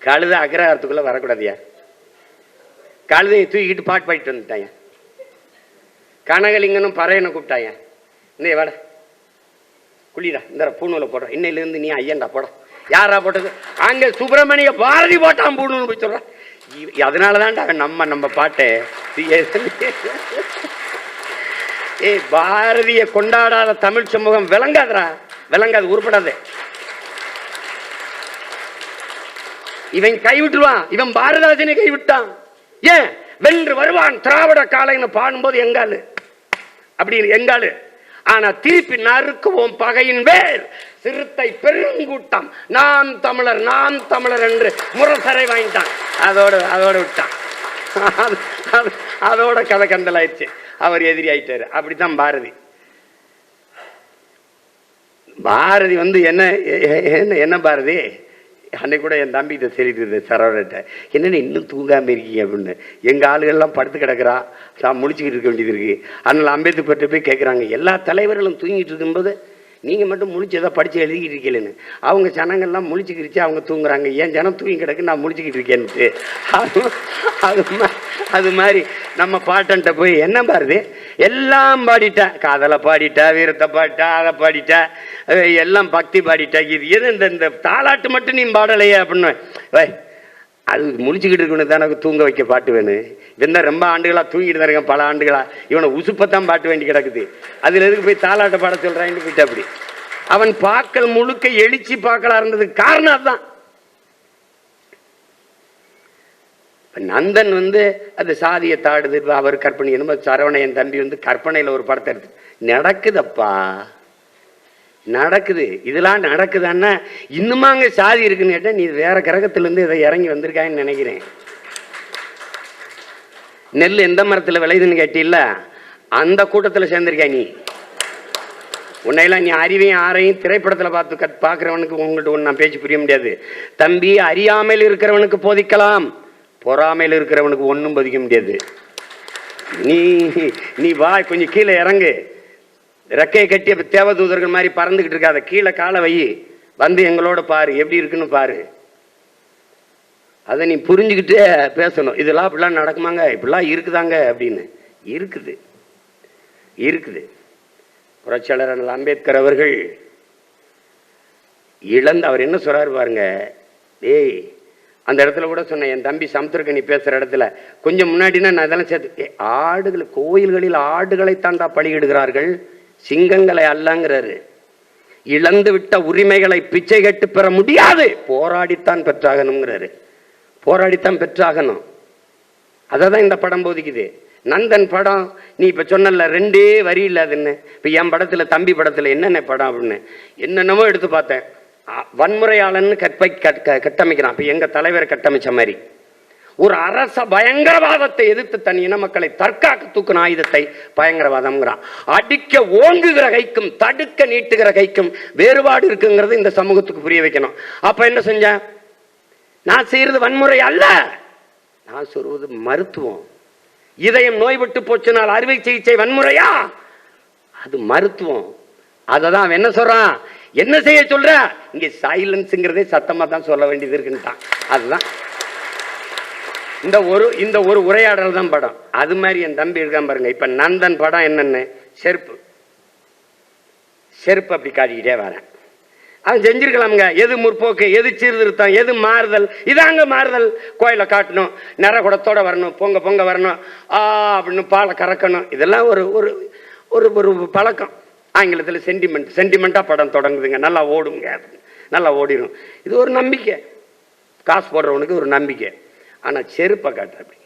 Speaker 1: கழுத அக்ரஹாரத்துக்குள்ள வரக்கூடாதியா. கழுதையை தூக்கிட்டு பாட்டு பாடிட்டு வந்துட்டாங்க. கனகலிங்கனும் பறையனை கூப்பிட்டாங்க. இந்த வாட குளிடா, இந்த பூணூலை போடுற, இன்னையிலிருந்து நீ ஐயன்டா போட. யாரா போட்டது? அங்க சுப்பிரமணிய பாரதி போட்டான் பூணூல் போய் சொல்ற. அதனாலதான்டா நம்ம பாட்டை பாரதிய கொண்டாடாத தமிழ் சமூகம் விளங்காதரா, விளங்காது, உருப்படாது. இவன் கைவிட்டுருவான், இவன் பாரதாசனை கைவிட்டான். ஏன்? வென்று வருவான் திராவிட காலைன்னு பாடும்போது எங்காலு அப்படி எங்காலு. ஆனா திருப்பி நறுக்குவோம் பகையின் வேர் சிறுத்தை பெருங்கூட்டம், நாம் தமிழர் நாம் தமிழர் என்று முரசரை வாங்கிட்டான். அதோட விட்டான். அதோட கதை கந்தல் ஆயிடுச்சு. அவர் எதிரி ஆயிட்டாரு. அப்படித்தான் பாரதி. பாரதி என்ன பாரதி அன்னைக்கு கூட என் தம்பி இதை சொல்லிட்டு சரவணட்ட, என்னென்ன இன்னும் தூங்காமல் இருக்கீங்க அப்படின்னு. எங்கள் ஆளுகள்லாம் படுத்து கிடக்கிறா, நான் முடிச்சுக்கிட்டு இருக்க வேண்டியது இருக்கு. அதனால் அம்பேத்கர்கிட்ட போய் கேட்குறாங்க, எல்லா தலைவர்களும் தூங்கிட்டு இருக்கும்போது நீங்கள் மட்டும் முழிச்சதை படித்து எழுதிக்கிட்டு இருக்கீங்கன்னு. அவங்க ஜனங்கள்லாம் முழிச்சுக்கிடுச்சு, அவங்க தூங்குறாங்க, ஏன் ஜனம் தூங்கி கிடக்கு, நான் முழிச்சுக்கிட்டு இருக்கேன்ட்டு. அது மாதிரி நம்ம பாட்டன்ட்ட போய் என்ன பாருது, எல்லாம் பாடிட்டேன், காதலை பாடிட்டா, வீரத்தை பாடிட்டா, அதை பாடிட்டா, எல்லாம் பக்தி பாடிட்டா, இது எது இந்த தாலாட்டு மட்டும் நீ பாடலையே அப்படின்னு. அது முழிச்சுக்கிட்டு இருக்கணும் தான் எனக்கு தூங்க வைக்க பாட்டு வேணும். இவன் ரொம்ப ஆண்டுகளாக தூங்கிட்டு தான் இருக்கேன், பல ஆண்டுகளா. இவனை உசுப்பத்தான் பாட்டு வேண்டி கிடக்குது, அதில் எதுக்கு போய் தாலாட்ட பாட சொல்கிறான்னு போயிட்டு. அப்படி அவன் பாக்கள் முழுக்க எழுச்சி பாக்களா இருந்ததுக்கு காரணம் அதுதான். நந்தன் அந்த சாதியை தாடுது, அவர் கற்பனை என்னமோ சரவணையன் தம்பி கற்பனையில் ஒரு படத்தை எடுத்து நடக்குதப்பா, நடக்குது. இதெல்லாம் நடக்குதான்னா இன்னுமா அங்கே சாதி இருக்குன்னு கேட்டால் நீ வேற கிரகத்திலேருந்து இதை இறங்கி வந்திருக்கான்னு நினைக்கிறேன். நெல் எந்த மரத்தில் விளையுதுன்னு கேட்டில்ல, அந்த கூட்டத்தில் சேர்ந்திருக்கா நீ. உன்னையெல்லாம் நீ அறிவையும் ஆரையும் திரைப்படத்தில் பார்க்குறவனுக்கு உங்கள்கிட்ட ஒன்று நான் பேச்சு புரிய முடியாது தம்பி. அறியாமையில் இருக்கிறவனுக்கு போதிக்கலாம், பொறாமையில் இருக்கிறவனுக்கு ஒன்றும் போதிக்க முடியாது. நீ வா, கொஞ்சம் கீழே இறங்கு, ரெக்கையை கட்டி தேவதூதர்கள் மாதிரி பறந்துக்கிட்டு இருக்காத, கீழே காலை வை, எங்களோட பாரு எப்படி இருக்குன்னு பாரு. அதை நீ புரிஞ்சுக்கிட்டு பேசணும். இதெல்லாம் இப்படிலாம் நடக்குமாங்க, இப்படிலாம் இருக்குதாங்க அப்படின்னு. இருக்குது இருக்குது. புரட்சியாளர் அம்பேத்கர் அவர்கள் அவர் என்ன சொல்றாரு பாருங்க. ஏய், அந்த இடத்துல கூட சொன்னேன், என் தம்பி சமுத்திரக்கனி பேசுகிற இடத்துல கொஞ்சம் முன்னாடினா நான் இதெல்லாம் சேர்த்து, ஆடுகள் கோயில்களில் ஆடுகளை தாண்டா பலியிடுகிறார்கள், சிங்கங்களை அல்லங்கிறாரு. இழந்து விட்ட உரிமைகளை பிச்சை கட்டு பெற முடியாது, போராடித்தான் பெற்றாகணுங்கிறாரு. போராடித்தான் பெற்றாகணும். அதை தான் இந்த படம் போதிக்குது. நந்தன் படம் நீ இப்போ சொன்னல, ரெண்டே வரி இல்லாதுன்னு. இப்போ என் படத்தில், தம்பி படத்தில் என்னென்ன படம் அப்படின்னு என்னென்னமோ எடுத்து பார்த்தேன். வன்முறையாளன்னு கட்டமைக்கிறான். இப்போ எங்கள் தலைவரை கட்டமைச்ச மாதிரி ஒரு அரச பயங்கரவாதத்தை எதிர்த்து தன் இன மக்களை தற்காக்க தூக்குன ஆயுதத்தை பயங்கரவாதம்ங்கிறான். அடிக்க ஓங்குகிற கைக்கும் தடுக்க நீட்டுகிற கைக்கும் வேறுபாடு இருக்குங்கிறது இந்த சமூகத்துக்கு புரிய வைக்கணும். அப்ப என்ன செஞ்சேன், நான் செய்யறது வன்முறை அல்ல, நான் சொல்வது மருத்துவம். இதயம் நோய்பட்டு போச்சுனால் அறுவை சிகிச்சை வன்முறையா? அது மருத்துவம். அததான் அவன் என்ன சொல்றான், என்ன செய்ய சொல்ற, இங்க சைலன்ஸ்ங்கிறதே சத்தமா தான் சொல்ல வேண்டியது இருக்குன்னுட்டான். அதுதான் இந்த ஒரு உரையாடல் தான் படம். அது மாதிரி என் தம்பி இருக்கான் பாருங்க. இப்ப நந்தன் படம் என்னன்னு, செருப்பு அப்படி காட்டிக்கிட்டே வரேன். அவன் செஞ்சிருக்கலாமுங்க. எது முற்போக்கு, எது சீர்திருத்தம், எது மாறுதல், இதாங்க மாறுதல். கோயிலை காட்டணும், நிற குடத்தோட வரணும், பொங்க வரணும், அப்படின்னு பாலை கறக்கணும். இதெல்லாம் ஒரு ஒரு ஒரு பழக்கம். ஆங்கிலத்தில் சென்டிமெண்டா படம் தொடங்குதுங்க, நல்லா ஓடுங்க, நல்லா ஓடிடும். இது ஒரு நம்பிக்கை, காசு போடுறவனுக்கு ஒரு நம்பிக்கை. ஆனால் செருப்பை காட்டுற, அப்படி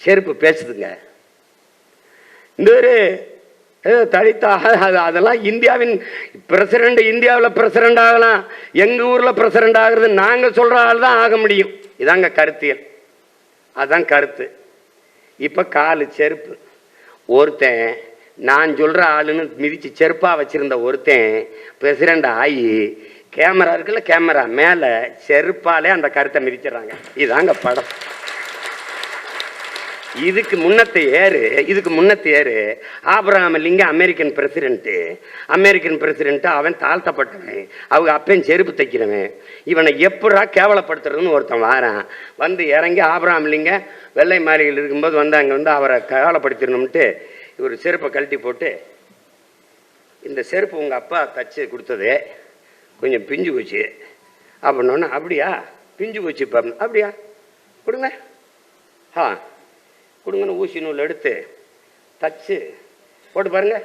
Speaker 1: செருப்பு பேசுதுங்க. இந்த ஒரு தலித்தாக அதெல்லாம் இந்தியாவின் பிரசிடண்ட், இந்தியாவில் பிரசிடண்ட் ஆகலாம், எங்கள் ஊரில் பிரசிடண்ட் ஆகிறது நாங்கள் சொல்கிற ஆள் தான் ஆக முடியும். இதாங்க கருத்தியல், அதுதான் கருத்து. இப்போ காலு செருப்பு. ஒருத்தன் நான் சொல்கிற ஆளுன்னு மிதித்து செருப்பாக வச்சுருந்த ஒருத்தன் பிரசிடண்ட் ஆகி கேமரா இருக்குல்ல, கேமரா மேலே செருப்பாலே அந்த கருத்தை மிதிச்சிடறாங்க. இதாங்க படம். இதுக்கு முன்னத்து ஏறு ஆபிரகாம் லிங்கன் அமெரிக்கன் பிரசிடென்ட். அவன் தாழ்த்தப்பட்டவன், அவங்க அப்பன் செருப்பு தைக்கிறவன். இவனை எப்படா கேவலப்படுத்துறதுன்னு ஒருத்தன் வாரான். இறங்கி ஆபிரகாம் லிங்கன் வெள்ளை மாளிகையில் இருக்கும்போது அங்கே அவரை கேவலப்படுத்திடணும்ட்டு இவர் செருப்பை கழட்டி போட்டு, இந்த செருப்பு உங்கள் அப்பா தச்சு கொடுத்தது, கொஞ்சம் பிஞ்சு போச்சு அப்படின்னோன்னா, அப்படியா பிஞ்சு போச்சு இப்போ, அப்படியா கொடுங்க, கொடுங்கன்னு ஊசி நூல் எடுத்து தச்சு போட்டு பாருங்க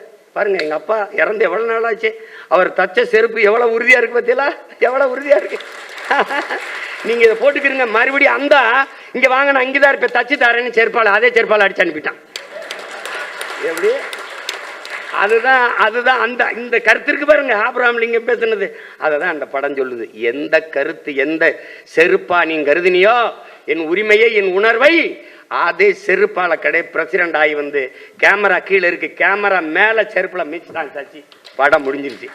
Speaker 1: எங்கள் அப்பா இறந்து எவ்வளோ நாள் ஆச்சு, அவர் தச்ச செருப்பு எவ்வளோ உறுதியாக இருக்குது பார்த்தீங்களா, எவ்வளோ உறுதியாக இருக்கு. நீங்கள் இதை போட்டுக்கிறீங்க, மறுபடியும் அந்த இங்கே வாங்க, நான் இங்கே தான் இருப்பேன், தச்சு தரேன்னு செருப்பால், அதே செருப்பால் அடிச்சு அனுப்பிட்டான். எப்படி? அதுதான் அந்த இந்த கருத்திற்கு பாருங்க ஆபிரகாம் லிங்கம் பேசுனது. அததான் அந்த படம் சொல்லுது. எந்த கருத்து, எந்த செருப்பா நீ கருதினியோ என் உரிமையை, என் உணர்வை, அதே செருப்பால பிரசிடண்ட் ஆகி கேமரா கீழே இருக்கு, கேமரா மேல செருப்புல மீச்சுதான் தச்சு படம் முடிஞ்சிருச்சு.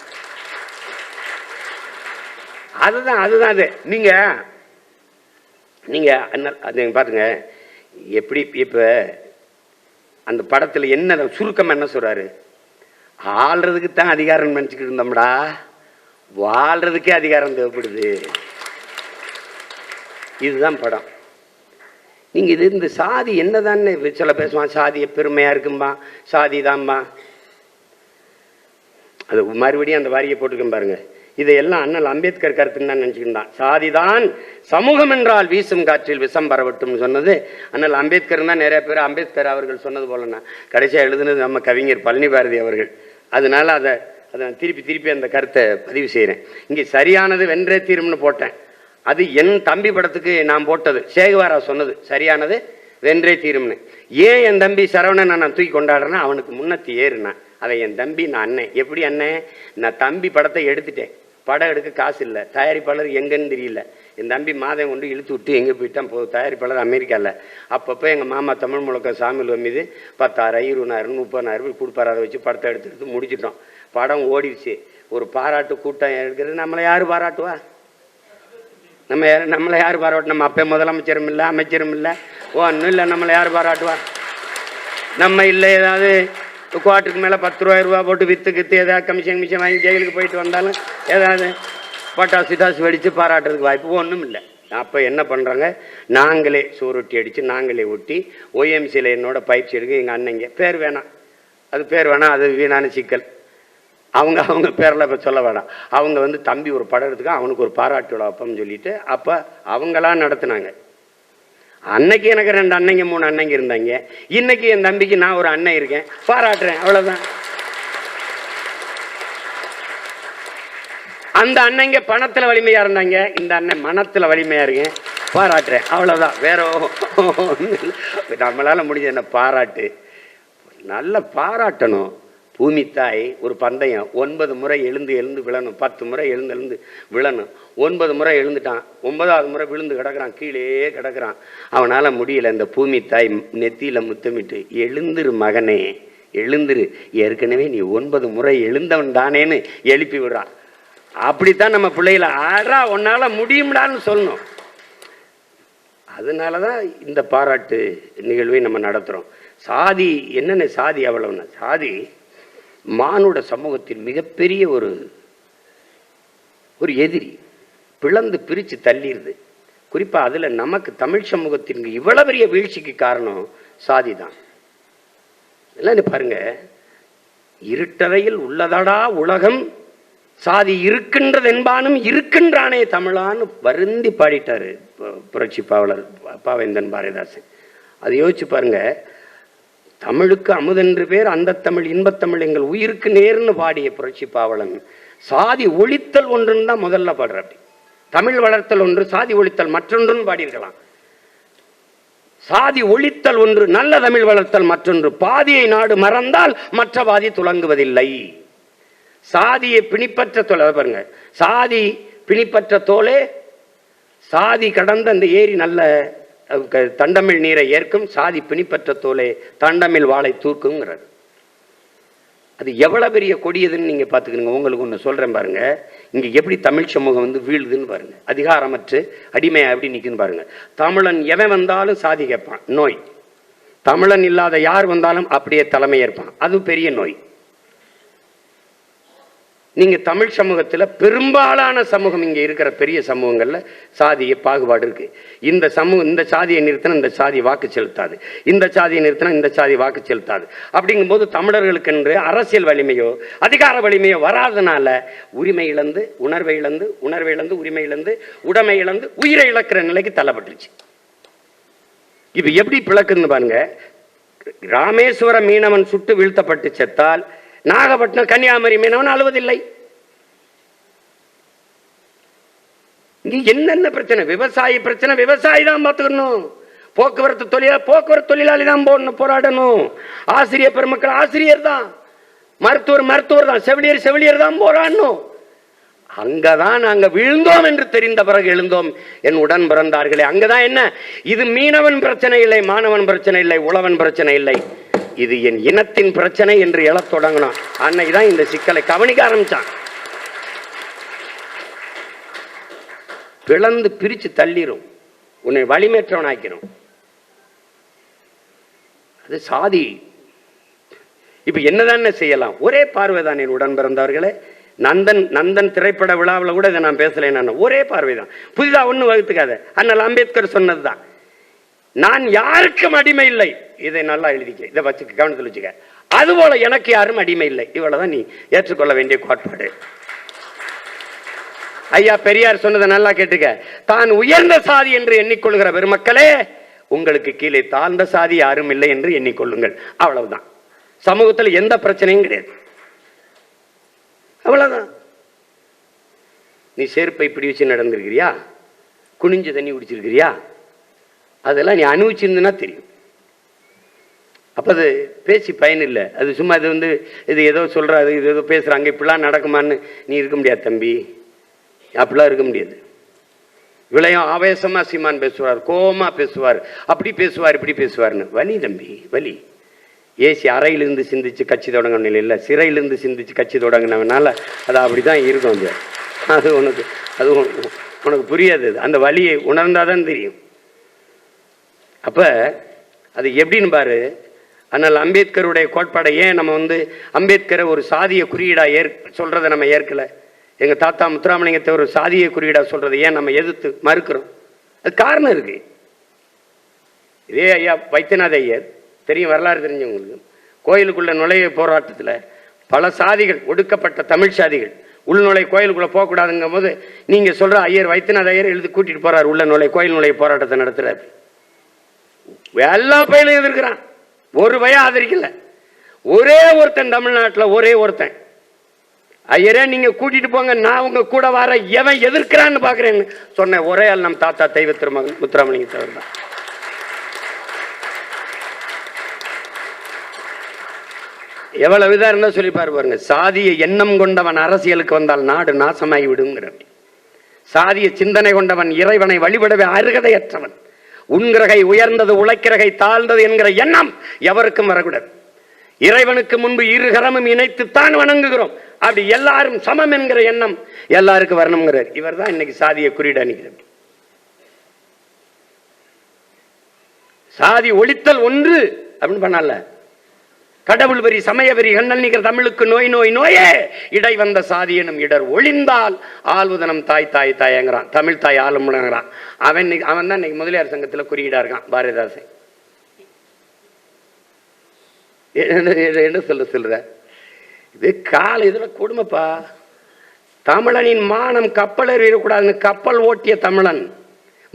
Speaker 1: அதுதான் அது. நீங்க பாருங்க எப்படி இப்ப அந்த படத்துல என்ன சுருக்கம் என்ன சொல்றாரு, ஆள்றதுக்கு தான் அதிகாரம் நினச்சிக்கிட்டு இருந்தோம்டா, வாழ்றதுக்கே அதிகாரம் தேவைப்படுது. இதுதான் படம். நீங்கள் இது இந்த சாதி என்னதான்னு சில பேசுவான், சாதியை பெருமையாக இருக்கும்பா, சாதி தான்பா. அது மறுபடியும் அந்த வாரியை போட்டுக்க பாருங்க. இதையெல்லாம் அண்ணல் அம்பேத்கர் கருத்துன்னு தான் நினச்சிக்கிட்டான். சாதிதான் சமூகம் என்றால் வீசும் காற்றில் விஷம் பரவட்டும் சொன்னது அண்ணல் அம்பேத்கர் தான். நிறைய பேர் அம்பேத்கர் அவர்கள் சொன்னது போலன்னா கடைசியாக எழுதுனது நம்ம கவிஞர் பழனி பாரதி அவர்கள். அதனால அதை நான் திருப்பி அந்த கருத்தை பதிவு செய்கிறேன். இங்கே சரியானது வென்றே தீரும்னு போட்டேன். அது என் தம்பி படத்துக்கு நான் போட்டது. சேகுவாரா சொன்னது சரியானது வென்றே தீரும்னு. ஏன் என் தம்பி சரவணன் நான் தூக்கி கொண்டாடுறேன்னா அவனுக்கு முன்னத்தி ஏறுனேன். அதை என் தம்பி நான் அண்ணன். எப்படி அண்ணன்? நான் தம்பி படத்தை எடுத்துட்டேன், படம் எடுக்க காசு இல்லை, தயாரிப்பாளர் எங்கன்னு தெரியல. என் தம்பி மாதம் கொண்டு இழுத்து விட்டு எங்கே போயிட்டான் போதும், தயாரிப்பாளர் அமெரிக்காவில். அப்பப்போ எங்கள் மாமா தமிழ் முழக்க சாமியில் மீது 10,000 20,000 30,000 கொடுப்பாரு. அதை வச்சு படத்தை எடுத்து முடிச்சிட்டோம். படம் ஓடிடுச்சு. ஒரு பாராட்டு கூட்டம் எடுக்கிறது. நம்மளை யார் பாராட்டுவா? நம்மளை யார் பாராட்டு? நம்ம அப்போ முதலமைச்சரும் இல்லை, அமைச்சரும் இல்லை, ஒன்றும் இல்லை. நம்மளை யார் பாராட்டுவா? நம்ம இல்லை ஏதாவது குவார்ட்டருக்கு மேலே 10 ரூபா போட்டு விற்று ஏதாவது கமிஷன் வாங்கி ஜெயிலுக்கு போயிட்டு வந்தாலும் ஏதாவது பட்டாசு வெடித்து பாராட்டுறதுக்கு வாய்ப்பு ஒன்றும் இல்லை. அப்போ என்ன பண்ணுறாங்க, நாங்களே சோறுட்டி அடித்து நாங்களே ஒட்டி OMCயில் என்னோட பயிற்சி எடுக்க எங்கள் அண்ணங்க பேர் வேணாம், அது வீணான சிக்கல். அவங்க பேரில் இப்போ சொல்ல வேணாம். அவங்க தம்பி ஒரு படம் எடுத்துக்க அவனுக்கு ஒரு பாராட்டு விழா வைப்போம்னு சொல்லிட்டு அப்போ அவங்களாம் நடத்துனாங்க. அன்னைக்கு எனக்கு 2 அண்ணங்க 3 அண்ணங்க இருந்தாங்க. இன்னைக்கு என் தம்பிக்கு நான் ஒரு அண்ணன் இருக்கேன், பாராட்டுறேன், அவ்வளோதான். அந்த அண்ணங்க பணத்தில் வலிமையாக இருந்தாங்க, இந்த அண்ணன் மனத்தில் வலிமையாக இருக்கேன், பாராட்டுறேன், அவ்வளோதான். வேற நம்மளால் முடிஞ்ச என்ன பாராட்டு, நல்ல பாராட்டணும். பூமி தாய் ஒரு பந்தயம் 9 முறை எழுந்து விழணும், 10 முறை எழுந்து விழணும். 9 முறை எழுந்துட்டான், 9வது முறை விழுந்து கிடக்கிறான், கீழே கிடக்கிறான். அவனால் முடியல. இந்த பூமி தாய் நெத்தியில் முத்தமிட்டு எழுந்துரு மகனே எழுந்துரு, ஏற்கனவே நீ 9 முறை எழுந்தவன் தானேன்னு எழுப்பி விடுறான். அப்படித்தான் நம்ம பிள்ளைகளை ஆறா உன்னால் முடியும்டான்னு சொல்லணும். அதனால தான் இந்த பாராட்டு நிகழ்வை நம்ம நடத்துகிறோம். சாதி என்னென்ன சாதி அவ்வளவுன்னா, சாதி மானுட சமூகத்தின் மிகப்பெரிய ஒரு எதிரி. பிளந்து பிரித்து தள்ளிடுது. குறிப்பாக அதில் நமக்கு தமிழ் சமூகத்திற்கு இவ்வளவு பெரிய வீழ்ச்சிக்கு காரணம் சாதி தான். எல்லாம் பாருங்க, இருட்டறையில் உள்ளதடா உலகம், சாதி இருக்கின்றது என்பானும் இருக்கின்றானே தமிழான்னு வருந்தி பாடிட்டாரு புரட்சி பாவலர் பாவேந்தன் பாரதிதாசன். அதை யோசிச்சு பாருங்க. தமிழுக்கு அமுதென்று பேர், அந்த தமிழ் இன்பத்தமிழ் எங்கள் உயிருக்கு நேர்னு பாடிய புரட்சி பாவலன் சாதி ஒழித்தல் ஒன்றுன்னு தான் முதல்ல பாடுற. அப்படி தமிழ் வளர்த்தல் ஒன்று, சாதி ஒழித்தல் மற்றொன்றுன்னு பாடியிருக்கலாம். சாதி ஒழித்தல் ஒன்று, நல்ல தமிழ் வளர்த்தல் மற்றொன்று. பாதியை நாடு மறந்தால் மற்ற பாதி துலங்குவதில்லை. சாதியை பிணிப்பற்ற தோலை பாருங்க, சாதி பிணிப்பற்ற தோலே சாதி கடந்த அந்த ஏரி நல்ல தண்டமிழ் நீரை ஏற்கும், சாதி பிணிப்பற்ற தோலே தண்டமிழ் வாழை தூக்குங்கிறது. அது எவ்வளவு பெரிய கொடியதுன்னு நீங்க பாத்துக்கணுங்க. உங்களுக்கு ஒன்று சொல்றேன் பாருங்க, இங்க எப்படி தமிழ் சமூகம் வீழுதுன்னு பாருங்க. அதிகாரமற்று அடிமையா எப்படி நிக்குன்னு பாருங்க. தமிழன் எவன் வந்தாலும் சாதி கேட்பான், நோய். தமிழன் இல்லாத யார் வந்தாலும் அப்படியே தலைமை ஏற்பான், அது பெரிய நோய். நீங்க தமிழ் சமூகத்தில் பெரும்பாலான சமூகம் இங்க இருக்கிற பெரிய சமூகங்கள்ல சாதிய பாகுபாடு இருக்கு. இந்த சமூகம் இந்த சாதியை நிறுத்தினா இந்த சாதி வாக்கு செலுத்தாது, இந்த சாதியை நிறுத்தினா இந்த சாதி வாக்கு செலுத்தாது. அப்படிங்கும் போது தமிழர்களுக்கு என்று அரசியல் வலிமையோ அதிகார வலிமையோ வராதனால உரிமை இழந்து உணர்வை இழந்து உரிமை இழந்து உடைமை இழந்து உயிரை இழக்கிற நிலைக்கு தள்ளப்பட்டுருச்சு. இப்ப எப்படி பிளக்குன்னு பாருங்க. ராமேஸ்வர மீனவன் சுட்டு வீழ்த்தப்பட்டு செத்தால் நாகப்பட்டினம் கன்னியாகுமரி மீனவன் அழுவதில்லை. இங்க என்னென்ன பிரச்சனை? விவசாயி பிரச்சனை விவசாயி தான் பார்த்துக்கணும். போக்குவரத்து தொழிலாளி தான் போராடணும். ஆசிரியர் பெருமக்கள் ஆசிரியர் தான், மருத்துவர் தான், செவிலியர் தான் போராடணும். அங்கதான் நாங்க வீழ்ந்தோம் என்று தெரிந்த பிறகு எழுந்தோம் என் உடன் பிறந்தார்களே. அங்கதான் என்ன, இது மீனவன் பிரச்சனை இல்லை, மாணவன் பிரச்சனை இல்லை, உழவன் பிரச்சனை இல்லை, இது என் இனத்தின் பிரச்சனை என்று எழத் தொடங்கணும். அன்னைக்குதான் இந்த சிக்கலை கவனிக்க ஆரம்பிச்சான். பிளந்து பிரிச்சு தள்ளிரும், உன்னை வலிமேற்றவன் ஆக்கிறோம். அது சாதி. இப்ப என்னதானே செய்யலாம்? ஒரே பார்வைதான் என் உடன் பிறந்தவர்களே. நந்தன் திரைப்பட விழாவில் கூட இதை நான் பேசல. நான் ஒரே பார்வைதான், புதிதா ஒண்ணு வகுத்துக்காத. அண்ணல் அம்பேத்கர் சொன்னதுதான், நான் யாருக்கும் அடிமை இல்லை. இதை நல்லா எழுதிக்க, இதை வச்சுக்க, கவனத்தில் வச்சுக்க. அதுபோல எனக்கு யாரும் அடிமை இல்லை. இவ்வளவுதான் நீ ஏற்றுக்கொள்ள வேண்டிய கோட்பாடு. ஐயா பெரியார் சொன்னதை நல்லா கேட்டுக்க. தான் உயர்ந்த சாதி என்று எண்ணிக்கொள்கிற பெருமக்களே, உங்களுக்கு கீழே தாழ்ந்த சாதி யாரும் இல்லை என்று எண்ணிக்கொள்ளுங்கள். அவ்வளவுதான். சமூகத்தில் எந்த பிரச்சனையும் கிடையாது. அவ்வளவுதான். நீ செருப்பை இப்படி வச்சு நடந்திருக்கிறியா? குனிஞ்சு தண்ணி குடிச்சிருக்கிறியா? அதெல்லாம் நீ அனுபவிச்சிருந்தா தெரியும். அப்ப அது பேசி பயன் இல்லை. அது சும்மா இது ஏதோ சொல்றாரு, இது ஏதோ பேசுறாங்க, இப்படிலாம் நடக்குமான்னு நீ இருக்க முடியாது தம்பி. அப்படிலாம் இருக்க முடியாது. இவ்வளையும் ஆவேசமா சீமான் பேசுவார், கோபமா பேசுவார், அப்படி பேசுவார், இப்படி பேசுவார்னு. வலி தம்பி, வலி. ஏசி அறையிலிருந்து சிந்திச்சு கட்சி தொடங்கின இல்லை, சிறையிலிருந்து சிந்திச்சு கட்சி தொடங்கினவனால அது அப்படிதான் இருக்கும். அது உனக்கு புரியாது. அந்த வலியை உணர்ந்தாதான் தெரியும். அப்ப அது எப்படின்னு பாரு. ஆனால் அம்பேத்கருடைய கோட்பாடை ஏன் நம்ம அம்பேத்கரை ஒரு சாதிய குறியீடா சொல்றதை நம்ம ஏற்கல? எங்க தாத்தா முத்துராமலிங்கத்தை ஒரு சாதிய குறியீடா சொல்றதை ஏன் நம்ம எதிர்த்து மறுக்கிறோம்? அது காரணம் இருக்கு. இதே ஐயா வைத்தியநாத ஐயர் தெரியும், வரலாறு தெரிஞ்சவங்களுக்கு. கோயிலுக்குள்ள நுழைய போராட்டத்தில் பல சாதிகள், ஒடுக்கப்பட்ட தமிழ் சாதிகள் உள்நுழை கோயிலுக்குள்ள போகக்கூடாதுங்கும் போது நீங்க சொல்ற ஐயர் வைத்தியநாத ஐயர் எழுதி கூட்டிட்டு போறாரு உள்ள நுழை, கோயில் நுழைய போராட்டத்தை நடத்துறாரு. எல்லா பயிலும் எதிர்க்கிறான், ஒரு பய ஆதரிக்கல. ஒரே ஒருத்தன் தமிழ்நாட்டில், ஒரே ஒருத்தன், ஐயரே நீங்க கூட்டிட்டு போங்க, நான் உங்க கூட வர, எவன் எதிர்க்கிறான்னு பாக்குறேன்னு சொன்ன ஒரே ஆள் நம் தாத்தா தெய்வ திருமகன் முத்துராமலிங்கத்தவர் தான். எவ்வளவு இதா இருந்தா சொல்லி பாருங்க. சாதிய எண்ணம் கொண்டவன் அரசியலுக்கு வந்தால் நாடு நாசமாகி விடுங்கிற. சாதிய சிந்தனை கொண்டவன் இறைவனை வழிபடவே அருகதையற்றவன். உண்கிரகை உயர்ந்தது, உழைக்கிறகை தாழ்ந்தது என்கிற எண்ணம் எவருக்கும் வரக்கூடாது. இறைவனுக்கு முன்பு இரு கரமும் இணைத்துத்தான் வணங்குகிறோம். அப்படி எல்லாரும் சமம் என்கிற எண்ணம் எல்லாருக்கும் வரணுங்கிறார். இவர் தான் இன்னைக்கு சாதிய குறியீடு அணிகிறார். சாதி ஒழித்தல் ஒன்று அப்படின்னு பண்ணல. கடவுள் வரி, சமய வரி, கண்ணல் நிகர் தமிழுக்கு நோய் நோய் நோயே, இடை வந்த சாதி எனும் இடர் ஒளிந்தால் ஆள்வதனம் தாய் தாய் தாயங்கிறான். தமிழ் தாய் ஆளுமுடங்கிறான். அவன் தான் இன்னைக்கு முதலியார் சங்கத்தில் குறியீடா இருக்கான் பாரதிதாசன். என்ன சொல்ற? இது கால இதுல கொடுமைப்பா. தமிழனின் மானம் கப்பல் இருக்கக்கூடாதுன்னு கப்பல் ஓட்டிய தமிழன்,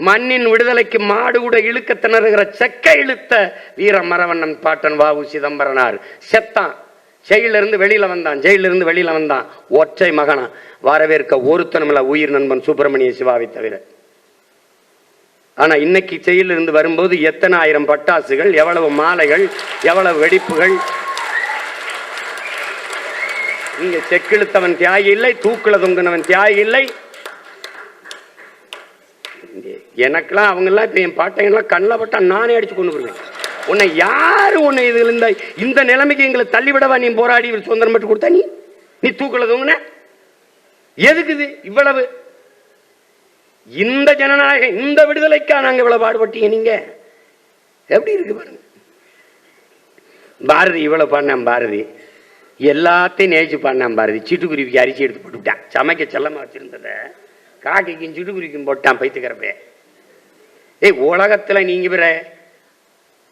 Speaker 1: மண்ணின் விடுதலைக்கு மாடு கூட இழுக்க திணறுகிற செக்க இழுத்த வீர மரவண்ணன் பாட்டன் வாவு சிதம்பரனார் செத்தான். ஜெயிலிருந்து வெளியில வந்தான். ஒற்றை மகனா. வரவேற்க ஒருத்தனமில்ல உயிர் நண்பன் சுப்பிரமணிய சிவாவை தவிர. ஆனா இன்னைக்கு ஜெயிலிருந்து வரும்போது எத்தனை ஆயிரம் பட்டாசுகள், எவ்வளவு மாலைகள், எவ்வளவு வெடிப்புகள். இங்க செக்கிழுத்தவன் தியாகி இல்லை, தூக்குல தொங்குனவன் தியாகி இல்லை. எனக்கெல்லாம் அவங்கெல்லாம் இப்ப என் பாட்டைங்கெல்லாம் கண்ணில் பட்டா நானே அடிச்சு கொண்டு வருவேன். உன்னை யாரு உன்னை இதுல இந்த நிலைமைக்கு எங்களை தள்ளிவிடவா நீ போராடி சுதந்திரம் மட்டும் கொடுத்தா? நீ தூக்கல தூங்குன எதுக்குது இவ்வளவு? இந்த ஜனநாயகம், இந்த விடுதலைக்கா நாங்க இவ்வளவு பாடுபட்டீங்க? நீங்க எப்படி இருக்கு பாருங்க. பாரதி இவ்வளவு பாடினான். பாரதி எல்லாத்தையும் நேச்சு பாடினான். பாரதி சிட்டுக்குருவிக்கு அரிசி எடுத்து போட்டுவிட்டான். சமைக்க செல்லமா வச்சிருந்தத காக்கைக்கும் சிட்டுக்குருவிக்கும் போட்டான் பைத்துக்கிறப்ப. உலகத்துல நீங்க பிற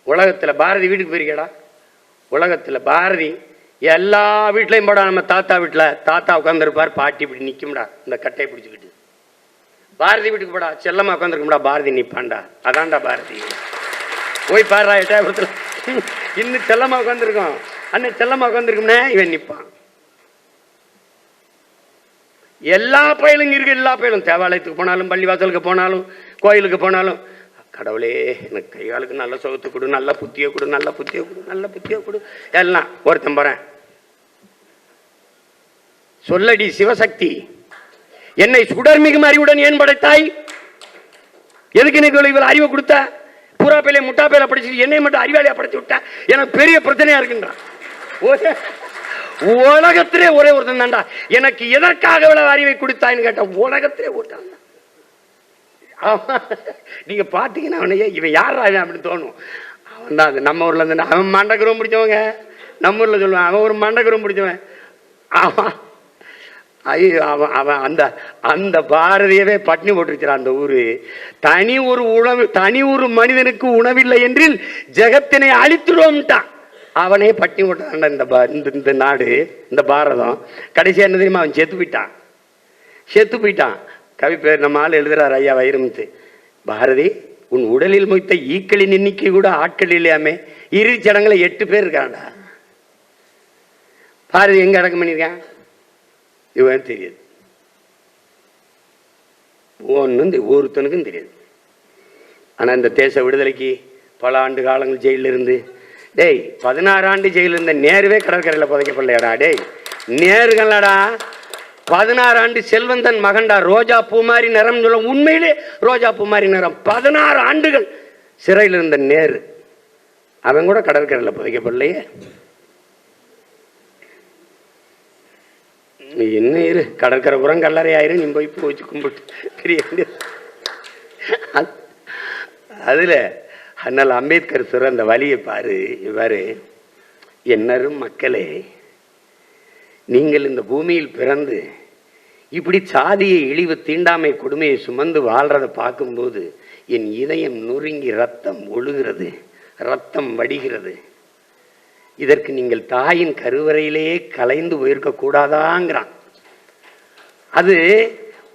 Speaker 1: உலகத்துல பாரதி வீட்டுக்கு போயிருக்கடா? உலகத்துல பாரதி எல்லா வீட்லையும் போடா. நம்ம தாத்தா வீட்டுல தாத்தா உட்காந்துருப்பார், பாட்டி இப்படி நிக்கும்டா இந்த கட்டையை பிடிச்சுக்கிட்டு. பாரதி வீட்டுக்கு போடா, செல்லமா உட்காந்துருக்கும்டா, பாரதி நிப்பான்டா. அதான்டா பாரதி. போய் பாடுறா எட்டாபுரத்துல இன்னும் செல்லமா உட்காந்துருக்கோம். அண்ணன் செல்லமா உட்காந்துருக்கும்னே இவன் நிப்பான். எல்லா பயலும் இருக்கு. எல்லா பயலும் தேவாலயத்துக்கு போனாலும், பள்ளிவாசலுக்கு போனாலும், கோயிலுக்கு போனாலும், கடவுளே எனக்கு கைகாலுக்கு நல்ல சுகத்தை கொடு, நல்ல புத்தியை கொடு, நல்ல புத்தியை கொடு, நல்ல புத்தியை கொடு. எல்லாம் ஒருத்தன் போறேன். சொல்லடி சிவசக்தி, என்னை சுடர்மிகும் அறிவுடன் ஏன் படைத்தாய்? எதுக்கு எனக்கு இவ்வளவு அறிவை கொடுத்த? பூரா பேல முட்டா பேல படிச்சுட்டு என்னை மட்டும் அறிவாளியா படைச்சு விட்டா? எனக்கு பெரிய பிரச்சனையா இருக்குன்றான். உலகத்திலே ஒரே ஒருத்தன் தான்டா எனக்கு எதற்காக இவ்வளவு அறிவை கொடுத்தான்னு கேட்ட உலகத்திலே ஓட்டான். நீங்க பாத்தீங்கன்னா அவனையே இவன் யாரா அப்படின்னு தோணும். அவன் தான் நம்ம ஊர்ல இருந்து அவன் மண்டக்குறம் பிடிச்சவங்க நம்ம ஊரில் சொல்லுவான் அவன் ஒரு மண்டகரம் பிடிச்சவன். அவன் ஐயோ அவன் அவன் அந்த அந்த பாரதியவே பட்டினி போட்டுருச்சான் அந்த ஊரு. தனி ஒரு மனிதனுக்கு உணவில்லை என்றில் ஜெகத்தினை அழித்துடுவோம்ட்டான். அவனே பட்டினி போட்டான் இந்த நாடு, இந்த பாரதம். கடைசியா என்ன தெரியுமா, அவன் செத்து போயிட்டான். கவி பேர் நம்ம ஆள் எழுதுறாரு ஐயா வைரமுத்து. பாரதி, உன் உடலில் மொய்த்த ஈக்களின் எண்ணிக்கை கூட ஆட்கள் இல்லையாமே, இறுதி சடங்குல 8 பேர் இருக்காண்டா. பாரதி எங்க அடக்கம் பண்ணியிருக்கான் இவன் தெரியாது, ஒன்னு ஒருத்தனுக்கும் தெரியாது. ஆனா இந்த தேச விடுதலைக்கு பல ஆண்டு காலங்கள் ஜெயிலில் இருந்து, டேய் 16 ஆண்டு ஜெயிலில் இருந்த நேருவே கடற்கரையில் புதைக்கப்படலையாடா. டேய் நேருங்களடா 16 ஆண்டு செல்வந்தன் மகண்டா. ரோஜா பூமாரி நிறம் சொல்ல, உண்மையிலே ரோஜா பூமாரி நிறம். 16 ஆண்டுகள் சிறையில் இருந்த நேரு, அவன் கூட கடற்கரையில் புதைக்கப்படலையே. என்ன இரு, கடற்கரை புறம் கல்லறை ஆயிரும், நீ போய் வச்சு கும்பிட்டு. அதுல அண்ணல் அம்பேத்கர் சொல்ற அந்த வழியை பாரு. இவ்வாறு, என்னரும் மக்களே, நீங்கள் இந்த பூமியில் பிறந்து இப்படி சாதியை இழிவு தீண்டாமை கொடுமையை சுமந்து வாழ்றதை பார்க்கும்போது என் இதயம் நொறுங்கி ரத்தம் ஒழுகிறது, ரத்தம் வடிகிறது. இதற்கு நீங்கள் தாயின் கருவறையிலேயே கலைந்து போயிருக்க கூடாதாங்கிறான். அது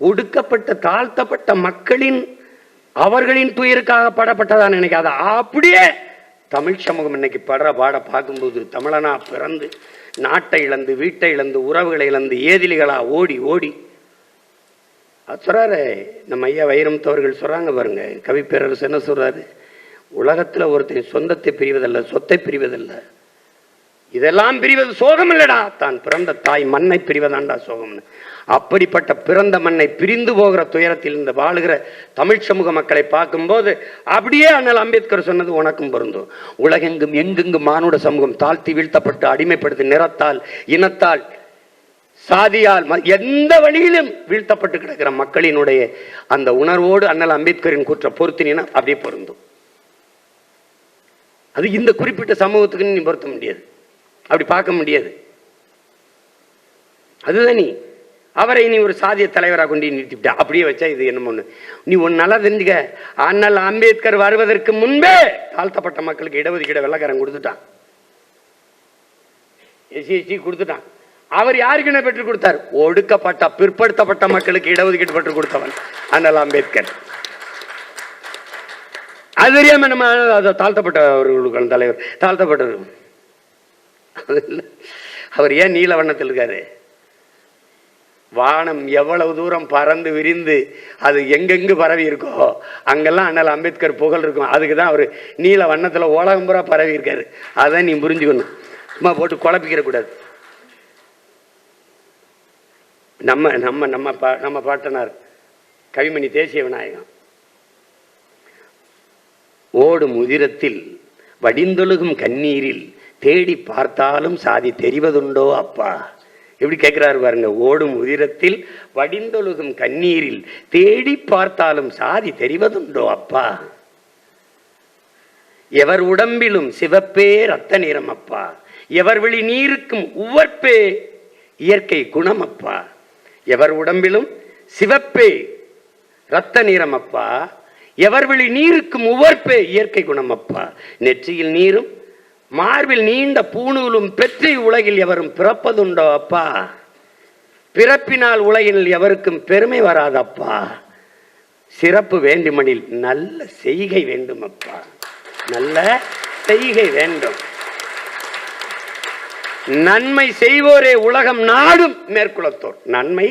Speaker 1: ஒடுக்கப்பட்ட தாழ்த்தப்பட்ட மக்களின் அவர்களின் துயருக்காக படப்பட்டதான் நினைக்காத. அப்படியே தமிழ் சமூகம் இன்னைக்கு படுற பாட பார்க்கும்போது, தமிழனா பிறந்து நாட்டை இழந்து வீட்டை இழந்து உறவுகளை இழந்து ஏதிலிகளா ஓடி ஓடி சொல்றாரு நம்ம ஐயா வைரமுத்தவர்கள் சொல்றாங்க பாருங்க. கவி பேரரசு என்ன சொல்றாரு, உலகத்துல ஒருத்தர் சொந்தத்தை பிரிவதல்ல, சொத்தை பிரிவதல்ல, இதெல்லாம் பிரிவது சோகம் இல்லடா, தான் பிறந்த தாய் மண்ணை பிரிவதாண்டா சோகம்னு. அப்படிப்பட்ட பிறந்த மண்ணை பிரிந்து போகிற துயரத்தில் இந்த வாழுகிற தமிழ் சமூக மக்களை பார்க்கும்போது அப்படியே அண்ணல் அம்பேத்கர் சொன்னது உனக்கும் பொருந்தும். உலகெங்கும் எங்கெங்கும் மானுட சமூகம் தாழ்த்தி வீழ்த்தப்பட்டு அடிமைப்படுத்தி நிறத்தால் இனத்தால் சாதியால் எந்த வழியிலும் வீழ்த்தப்பட்டு கிடக்கிற மக்களினுடைய அந்த உணர்வோடு அண்ணல் அம்பேத்கரின் கூற்ற பொருத்தினா அப்படியே பொருந்தும். அது இந்த குறிப்பிட்ட சமூகத்துக்கு நீ பொருத்த முடியாது, அப்படி பார்க்க முடியாது. அதுதான் நீ அவரை நீ ஒரு சாதிய தலைவராக கொண்டு நிறுத்திவிட்ட, அப்படியே வச்சா இது என்னமோ. நீ ஒன்னு நல்லா தெரிஞ்சுக்க, அண்ணல் அம்பேத்கர் வருவதற்கு முன்பே தாழ்த்தப்பட்ட மக்களுக்கு இடஒதுக்கீடு வெள்ளக்காரன் கொடுத்துட்டான், எஸ்சி கொடுத்துட்டான். அவர் யாருக்கு என்ன பெற்றுக் கொடுத்தார், ஒடுக்கப்பட்ட பிற்படுத்தப்பட்ட மக்களுக்கு இடஒதுக்கீடு பெற்றுக் கொடுத்தவன் அண்ணல் அம்பேத்கர். அது தெரியாம நம்ம தாழ்த்தப்பட்டவர்களுக்கான தலைவர், தாழ்த்தப்பட்டவர். அவர் ஏன் நீல வண்ணத்தில் இருக்காரு? வானம் எவ்வளவு தூரம் பறந்து விரிந்து அது எங்கெங்கு பரவி இருக்கோ அங்கெல்லாம் அண்ணல் அம்பேத்கர் புகழ் இருக்கும். அதுக்கு தான் அவர் நீல வண்ணத்துல உலகம் பூரா பரவி இருக்காரு. அதான் நீ புரிஞ்சுக்கணும், சும்மா போட்டு குழப்பிக்கிற கூடாது. நம்ம நம்ம நம்ம நம்ம பாட்டனார் கவிமணி தேசிய விநாயகம், ஓடும் உதிரத்தில் வடிந்தொழுகும் கண்ணீரில் தேடி பார்த்தாலும் சாதி தெரிவதுண்டோ அப்பா. எப்படி கேட்கிறாரு பாருங்க, ஓடும் உதிரத்தில் வடிந்தொழுகும் கண்ணீரில் தேடி பார்த்தாலும் சாதி தெரிவதுண்டோ அப்பா. எவர் உடம்பிலும் சிவப்பே ரத்த நிறம் அப்பா, எவர் வெளி நீருக்கும் உவர்ப்பே இயற்கை குணம் அப்பா. எவர் உடம்பிலும் சிவப்பே ரத்த நிறம் அப்பா, எவர் வெளி நீருக்கும் உவர்ப்பே இயற்கை குணம் அப்பா. நெற்றியில் நீரும் மார்பில் நீண்ட பூணூலும் பெற்று உலகில் எவரும் பிறப்பதுண்டோ அப்பா. பிறப்பினால் உலகில் எவருக்கும் பெருமை வராதப்பா. சிறப்பு வேண்டுமெனில் நல்ல செய்கை வேண்டும் அப்பா, நல்ல செய்கை வேண்டும். நன்மை செய்வோரே உலகம் நாடும் மேற்குலத்தோர். நன்மை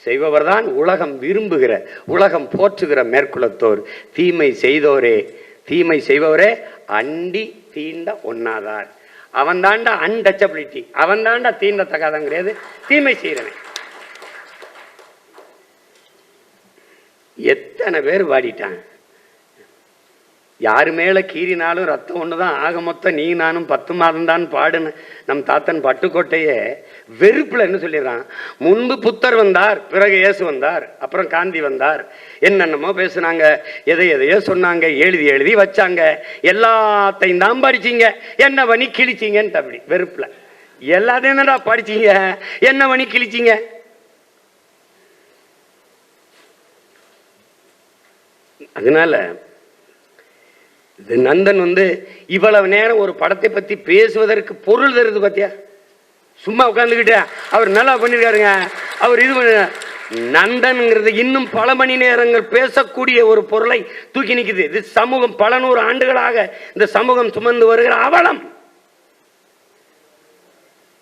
Speaker 1: செய்பவர்தான் உலகம் விரும்புகிற உலகம் போற்றுகிற மேற்குலத்தோர். தீமை செய்பவரே அண்டி தீண்ட ஒன்னாதார். அவன் தாண்டா அன்டச்சபிலிட்டி, அவன் தாண்டா தீண்ட தகாதான் கிடையாது தீமை செய்யறவன். எத்தனை பேர் வாடிட்டான். யாரு மேல கீறினாலும் ரத்தம் ஒண்ணுதான், ஆக மொத்தம் நீ நானும் 10 மாதம் தான் பாடுன்னு நம் தாத்தன் பட்டுக்கோட்டையே வெறுப்புல என்ன சொல்லிடுறான், முன்பு புத்தர் வந்தார், பிறகு இயேசு வந்தார், அப்புறம் காந்தி வந்தார், என்னென்னமோ பேசுனாங்க, எதையோ சொன்னாங்க, எழுதி எழுதி வச்சாங்க, எல்லாத்தையும் தான் படிச்சீங்க, என்ன பண்ணி கிழிச்சிங்கன்ட்டு அப்படி வெறுப்புல. எல்லாத்தையும் என்னடா படிச்சீங்க, என்ன பண்ணி கிழிச்சிங்க? அதனால நந்தன் இவ்வளவு நேரம் ஒரு படத்தை பத்தி பேசுவதற்கு பொருள் தருது பாத்தியா, சும்மா உட்கார்ந்துக்கிட்டு அவர் நல்லா பண்ணிருக்காருங்க, அவர் இது பண்ண. நந்தன்ங்கிறது இன்னும் பல மணி நேரங்கள் பேசக்கூடிய ஒரு பொருளை தூக்கி நிற்குது. இது சமூகம் பல 100 ஆண்டுகளாக இந்த சமூகம் சுமந்து வருகிற அவலம்.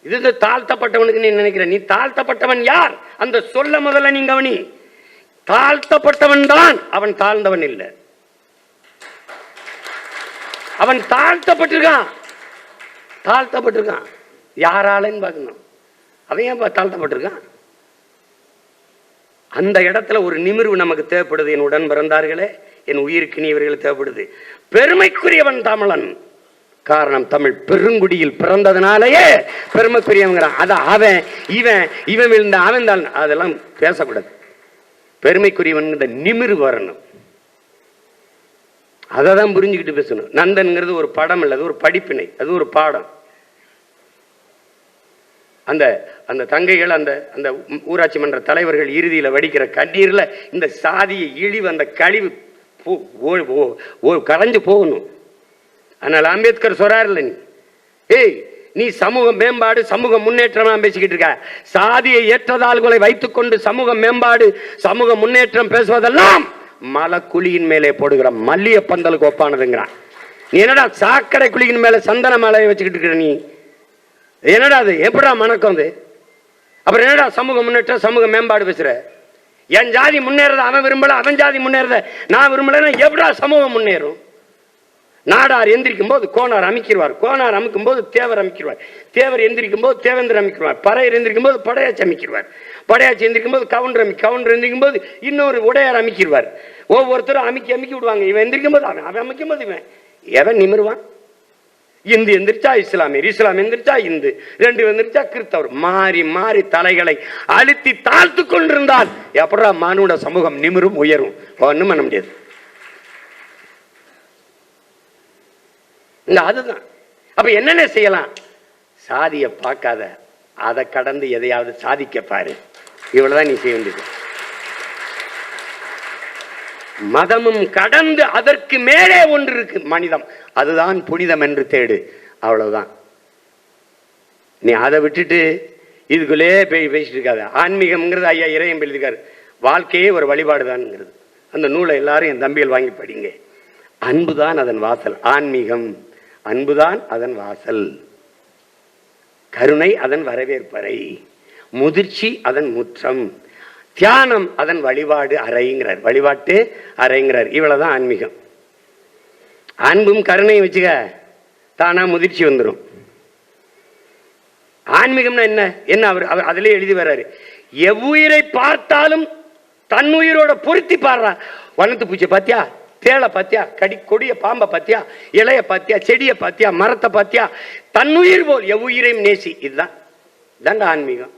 Speaker 1: இது தாழ்த்தப்பட்டவனுக்கு நீ நினைக்கிற, நீ தாழ்த்தப்பட்டவன் யார்? அந்த சொல்ல முதல்ல நீ கவனி. தாழ்த்தப்பட்டவன் தான், அவன் தாழ்ந்தவன் இல்லை. அவன் தாழ்த்தப்பட்டிருக்கான், தாழ்த்தப்பட்டிருக்கான். யாராலன்னு பார்க்கணும், அவன் ஏன் தாழ்த்தப்பட்டிருக்கான்? அந்த இடத்துல ஒரு நிமிர்வு நமக்கு தேவைப்படுது. என் உடன் பிறந்தார்களே, என் உயிருக்கு நீவர்கள் தேவைப்படுது. பெருமைக்குரியவன் தமிழன், காரணம் தமிழ் பெருங்குடியில் பிறந்ததுனாலேயே பெருமைக்குரியவங்கிறான். அத அவன் இவன் இவன் விழுந்த அவன் தான், அதெல்லாம் பேசக்கூடாது. பெருமைக்குரியவன் இந்த நிமிர்வு வரணும், அதை தான் புரிஞ்சுக்கிட்டு பேசணும். நந்தன்கிறது ஒரு படம் இல்லை, அது ஒரு படிப்பினை, அது ஒரு பாடம். அந்த அந்த தங்கைகள், அந்த அந்த ஊராட்சி மன்ற தலைவர்கள் இறுதியில் வடிக்கிற கண்ணீர்ல இந்த சாதியை இழிவு, அந்த கழிவு கலைஞ்சு போகணும். அதனால அம்பேத்கர் சொல்றாரு, நீ நீ சமூக மேம்பாடு, சமூக முன்னேற்றமா பேசிக்கிட்டு இருக்க. சாதியை ஏற்றதாள்களை வைத்துக் கொண்டு சமூக மேம்பாடு, சமூக முன்னேற்றம் பேசுவதெல்லாம் மலை குழியின் மேலே போடுகிற மல்லிய பந்தலுக்கு ஒப்பானதுங்கிறான். நீ என்னடா சாக்கடை குழியின் மேல சந்தன மலையை வச்சுக்கிட்டு இருக்கிற, நீ என்னடா அது, எப்படா மணக்கம் அது? அப்புறம் என்னடா சமூக முன்னேற்றம், சமூக மேம்பாடு பேசுற? என் ஜாதி முன்னேறத அவன் விரும்பல, அவன் ஜாதி முன்னேறத நான் விரும்பலன்னா எப்படா சமூகம் முன்னேறும்? நாடார் எந்திரிக்கும் போது கோனார் அமைக்கிடுவார், கோனார் அமைக்கும் போது தேவர் அமைக்கிடுவார், தேவர் எந்திரிக்கும் போது தேவேந்திர அமைக்கிடுவார், பறையர் எந்திரிக்கும் போது படையாச்சி அமைக்கிடுவார், படையாச்சி எந்திரிக்கும் போது கவுண்டர் எந்திரிக்கும் போது இன்னொரு உடையார் அமைக்கிடுவார். ஒவ்வொருத்தரும் அமைக்கி விடுவாங்க. இவன் எந்திரிக்கும் போது அவன் அமைக்கும் போது இவன் எவன் நிமிருவான்? இந்து எந்திரிச்சா இஸ்லாமியர், இஸ்லாம் எந்திரிச்சா இந்து, 2 எந்திரிச்சா கிறிஸ்தவர், மாறி மாறி தலைகளை அழுத்தி தாழ்த்து கொண்டிருந்தால் எப்படா மானுட சமூகம் நிமிரும், உயரும்? ஒன்றும் பண்ண முடியாது. அதுதான். அப்ப என்னென்ன செய்யலாம்? சாதியை பார்க்காத, அதை கடந்து எதையாவது சாதிக்க பாரு. இவ்வளவுதான் நீ செய்ய வேண்டியது. மதமும் கடந்து அதற்கு மேலே ஒன்று இருக்கு, மனிதம். அதுதான் புனிதம் என்று தேடு, அவ்வளவுதான். நீ அதை விட்டுட்டு இதுக்குள்ளே பேசிட்டு இருக்காத. ஆன்மீகம்ங்கிறது ஐயா இறையம் எழுதிக்காரு, வாழ்க்கையே ஒரு வழிபாடுதான்ங்கிறது. அந்த நூலை எல்லாரும் என் தம்பிகள் வாங்கி படிங்க. அன்புதான் அதன் வாசல். ஆன்மீகம் அன்புதான் அதன் வாசல், கருணை அதன் வரவேற்பறை, முதிர்ச்சி அதன் முற்றம், தியானம் அதன் வழிபாடு அறைங்கிறார், வழிபாட்டு அறைங்கிறார். இவ்வளவுதான் ஆன்மீகம். அன்பும் கருணையும் வச்சுக்க, தானா முதிர்ச்சி வந்துடும். ஆன்மீகம்னா என்ன என்ன அவர் அதிலே எழுதி வர்றாரு, எவ்வுயிரை பார்த்தாலும் தன்னுயிரோட பொருத்தி பாடுறா. வனத்து பூச்சி பாத்தியா, தேளை பாத்தியா, கொடிய பாம்பை பாத்தியா, இலைய பாத்தியா, செடியை பாத்தியா, மரத்தை பாத்தியா, தன்னுயிர் போல் எவ்வுயிரையும் நேசி. இதுதான் தாண்ட ஆன்மீகம்.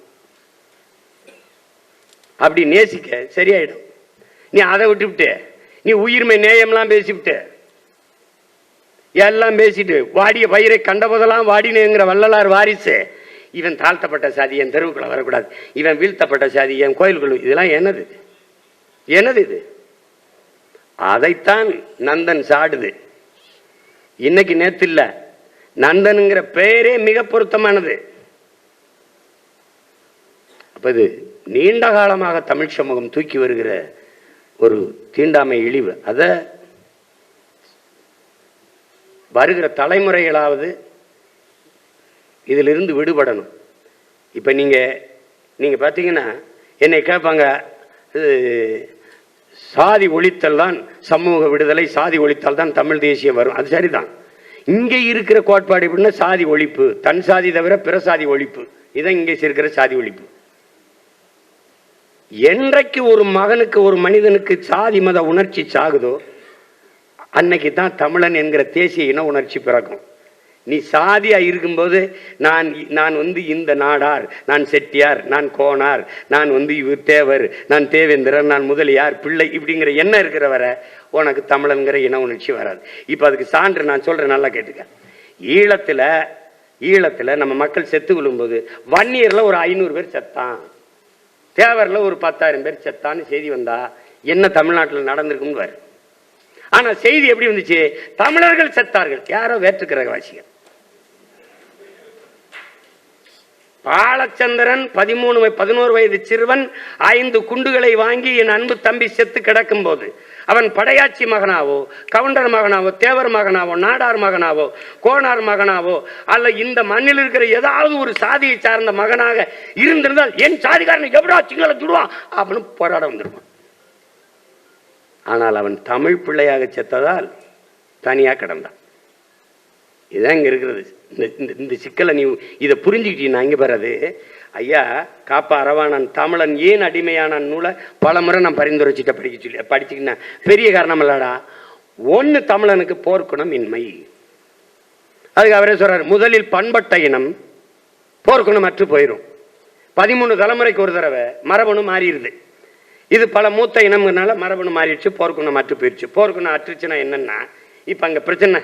Speaker 1: அப்படி நேசிக்க சரியாயிடும். நீ அதை விட்டுவிட்டு நீ உயிர்மை நேயம்லாம் பேசிவிட்டு எல்லாம் பேசிட்டு வாடிய பயிரை கண்டபோதெல்லாம் வாடினேங்கிற வள்ளலார் வாரிசு, இவன் தாழ்த்தப்பட்ட சாதி என் தெருவுக்குள்ள வரக்கூடாது, இவன் வீழ்த்தப்பட்ட சாதி என் கோயிலுக்குள்ள, இதெல்லாம் என்னது என்னது இது? அதைத்தான் நந்தன் சாடுது. இன்னைக்கு நேத்து இல்ல, நந்தனுங்கிற பெயரே மிக பொருத்தமானது. அப்ப இது நீண்ட காலமாக தமிழ் சமூகம் தூக்கி வருகிற ஒரு தீண்டாமை இழிவு. அத வருகிற தலைமுறைகளாவது இதிலிருந்து விடுபடணும். இப்ப நீங்க பார்த்தீங்கன்னா என்னை கேட்பாங்க, சாதி ஒழித்தல் தான் சமூக விடுதலை, சாதி ஒழித்தால் தான் தமிழ் தேசியம் வரும். அது சரிதான். இங்கே இருக்கிற கோட்பாடு எப்படின்னா சாதி ஒழிப்பு, தன் சாதி தவிர பிற சாதி ஒழிப்பு, இதான் இங்கே இருக்கிற சாதி ஒழிப்பு. என்றைக்கு ஒரு மகனுக்கு, ஒரு மனிதனுக்கு சாதி மத உணர்ச்சி சாகுதோ அன்னைக்கு தான் தமிழன் என்கிற தேசிய இன உணர்ச்சி பிறக்கும். நீ சாதியா இருக்கும்போது நான் வந்து இந்த நாடார், நான் செட்டியார், நான் கோனார், நான் வந்து இவர் தேவர், நான் தேவேந்திரன், நான் முதலியார் பிள்ளை இப்படிங்கிற எண்ணம் இருக்கிற வரை உனக்கு தமிழன்கிற இன உணர்ச்சி வராது. இப்போ அதுக்கு சான்று நான் சொல்றேன், நல்லா கேட்டுக்க. ஈழத்துல நம்ம மக்கள் செத்து விழும்போது வன்னியர்ல ஒரு 500 பேர் செத்தான், தேவர்ல ஒரு 10,000 பேர் செத்தான்னு செய்தி வந்தா என்ன தமிழ்நாட்டில் நடந்திருக்குன்னு வரும். ஆனா செய்தி எப்படி வந்துச்சு? தமிழர்கள் செத்தார்கள். யாரோ வேற்றுக்கிரகவாசிகள். பாலச்சந்திரன் 11 வயது சிறுவன் 5 குண்டுகளை வாங்கி என் அன்பு தம்பி செத்து கிடக்கும் போது அவன் படையாட்சி மகனாவோ, கவுண்டர் மகனாவோ, தேவர் மகனாவோ, நாடார் மகனாவோ, கோனார் மகனாவோ அல்ல இந்த மண்ணில் இருக்கிற ஏதாவது ஒரு சாதியை சார்ந்த மகனாக இருந்திருந்தால் என் சாதிக்காரனை எப்படா சிங்கள சுடுவான் அப்படின்னு போராட வந்திருப்பான். ஆனால் அவன் தமிழ் பிள்ளையாக செத்ததால் தனியா கிடந்தான். இதுதான் இங்க இருக்கிறது. இந்த சிக்கலை நீ இதை புரிஞ்சுக்கிட்டீங்கன்னா இங்க வர்றது. ஐயா காப்பா அரவாணன் தமிழன் ஏன் அடிமையான நூலை பல முறை நான் பரிந்துரைச்சிட்ட படிச்சுக்கினா பெரிய காரணம் இல்லடா. ஒன்னு தமிழனுக்கு போர்க்குணம் இன்மை. அதுக்கு அவரே சொல்றாரு, முதலில் பண்பட்ட இனம் போர்க்குணம் அற்று போயிடும். 13 தலைமுறைக்கு ஒரு தடவை மரபணு மாறிடுது. இது பல மூத்த இனம்னால மரபணு மாறிடுச்சு, போர்க்குணம் அற்று போயிடுச்சு. போர்க்குணம் அற்றுச்சுன்னா என்னன்னா, இப்ப அங்க பிரச்சனை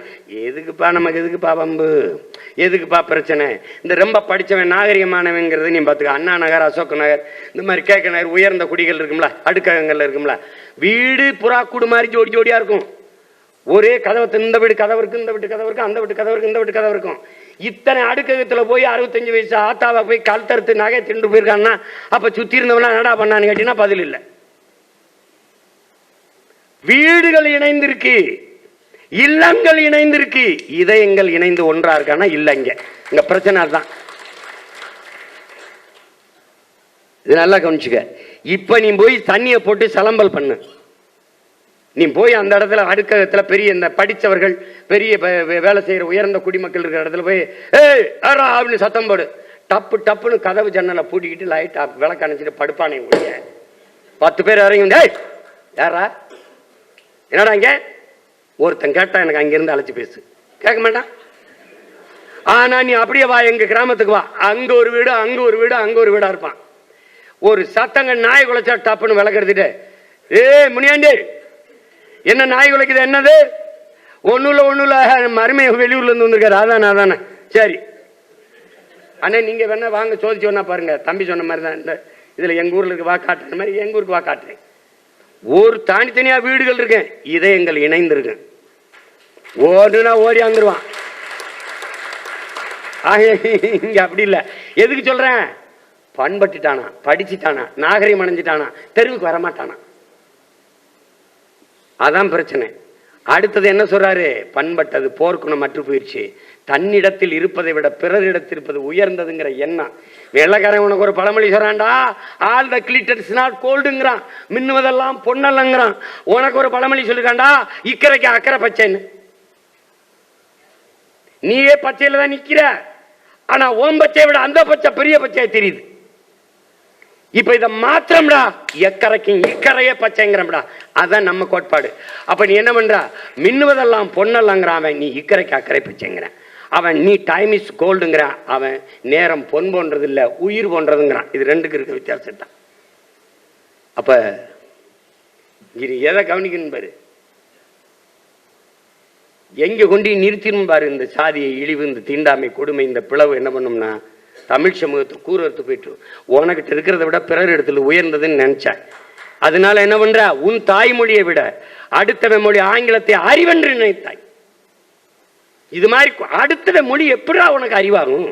Speaker 1: எதுக்குப்பா, நமக்கு எதுக்குப்பா வம்பு, எதுக்குப்பா பிரச்சனை? இந்த ரொம்ப படிச்சவன் நாகரிகமானவங்கிறது நீ பாத்துக்க. அண்ணா நகர், அசோக் நகர், இந்த மாதிரி கேட்க நகர், உயர்ந்த குடிகள் இருக்கும்ல, அடுக்ககங்கள்ல இருக்கும்ல, வீடு புறா கூடு மாதிரி ஜோடி ஜோடியா இருக்கும். ஒரே கதவை, இந்த வீடு கதவு இருக்கு, இந்த வீட்டு கதவு இருக்கு, அந்த வீட்டு கதவு இருக்கு, இந்த வீட்டு கதவு இருக்கும். இத்தனை அடுக்ககத்துல போய் 65 வயசு ஆத்தாவை போய் கழுத்தறுத்து நகை திண்டு போயிருக்கான்னா அப்ப சுத்தி இருந்தவனா என்னடா பண்ணான்னு கேட்டீங்கன்னா பதில் இல்லை. வீடுகள் இணைந்திருக்கு, இல்லங்கள் இணைந்திருக்கு, இதயங்கள் இணைந்து ஒன்றா இருக்கானா இல்லைங்க. இங்க பிரச்சனை தான். இது நல்லா கவனிச்சுக்க. இப்ப நீ போய் தண்ணியை போட்டு சலம்பல் பண்ணு. நீ போய் அந்த இடத்துல அடுக்ககத்துல பெரிய இந்த படித்தவர்கள் பெரிய வேலை செய்யற உயர்ந்த குடிமக்கள் இருக்கிற இடத்துல போய் ஏய் அப்படின்னு சத்தம் போடு. டப்பு டப்புன்னு கதவு ஜன்னலை பூட்டிக்கிட்டு லைட் விளக்கு அணைச்சிட்டு படுப்பானே ஒழிய 10 பேர் இறங்கி வந்து ஏய் யாரா என்னடா இங்க ஒருத்தன் கேட்டா எனக்கு அங்கிருந்து அழைச்சி பேசு, கேட்க மாட்டான். ஆனா நீ அப்படியே வா, எங்க கிராமத்துக்கு வா, அங்க ஒரு வீடு, அங்க ஒரு வீடு, அங்க ஒரு வீடா இருப்பான். ஒரு சத்தங்க நாய் குலைச்சா டப்புன்னு விளக்கெடுத்துட்டு ஏய் முனியாண்டி என்ன நாய் குலைக்குது, என்னது? ஒண்ணுல மருமையை வெளியூர்ல இருந்து வந்திருக்காரு, அதானே சரி அண்ணே நீங்க வேணா வாங்க சோதிச்சு வேணா பாருங்க. தம்பி சொன்ன மாதிரி தான் இந்த இதுல எங்க ஊர்ல இருக்கு வா காட்டுற மாதிரி எங்க ஊருக்கு வா காட்டுறேன். ஒரு தனித்தனியா வீடுகள் இருக்கேன், இதயங்கள் இணைந்திருக்கு. ஓடுனா ஓடி வந்துருவான். இங்க அப்படி இல்லை. எதுக்கு சொல்றேன்? பண்பட்டுட்டானா, படிச்சுட்டானா, நாகரிகம் அடைஞ்சிட்டானா, தெருவுக்கு வரமாட்டானா, அதான் பிரச்சனை. அடுத்தது என்ன சொல்றாரு? பண்பட்டது போர்க்குணம் மற்ற போயிடுச்சு. தன்னிடத்தில் இருப்பதை விட பிறரிடத்தில் இருப்பது உயர்ந்ததுங்கிற எண்ணம். வெள்ளக்காரன் உனக்கு ஒரு பழமொழி சொல்றான்டா, ஆல் த கிளிட்டர்ஸ் நாட் கோல்டுங்கிறான், மின்னுவதெல்லாம் பொன்னல்லங்கிறான். உனக்கு ஒரு பழமொழி சொல்லிருக்காண்டா, இக்கரைக்கு அக்கறை பச்சைன்னு. நீயே பச்சையில தான் நிக்கிற, ஆனா ஓம் பச்சையை விட அந்த பச்சை பெரிய பச்சையா தெரியுது. இப்ப இதை மாத்திரம்டா, எக்கரைக்கும் இக்கரையே பச்சைங்கிறா, அதான் நம்ம கோட்பாடு. அப்ப நீ என்ன பண்ற? மின்னுவதெல்லாம் பொன்னல்லங்கிறான், நீ இக்கரைக்கு அக்கறை பச்சைங்கிறான். அவன் நீ டைம் இஸ் கோல்டுங்கிறான், அவன் நேரம் பொன் போன்றது இல்ல உயிர் போன்றதுங்கிறான். இது ரெண்டுக்கு இருக்க வித்தியாசம் தான். அப்ப இது எதை கவனிக்கணும் பாரு, எங்க கொண்டு நிறுத்திடும் பாரு. இந்த சாதியை இழிவு, இந்த தீண்டாமை, கொடுமை, இந்த பிளவு என்ன பண்ணும்னா தமிழ் சமூகத்தை கூறுறது போயிட்டு உனக்கிட்ட இருக்கிறத விட பிறர் இடத்துல உயர்ந்ததுன்னு நினைச்சேன். அதனால என்ன பண்ற? உன் தாய்மொழியை விட அடுத்தவ மொழி ஆங்கிலத்தை அறிவென்று நினைத்தாய். இது மாதிரி அடுத்தவ மொழி எப்படா உனக்கு அறிவாகும்?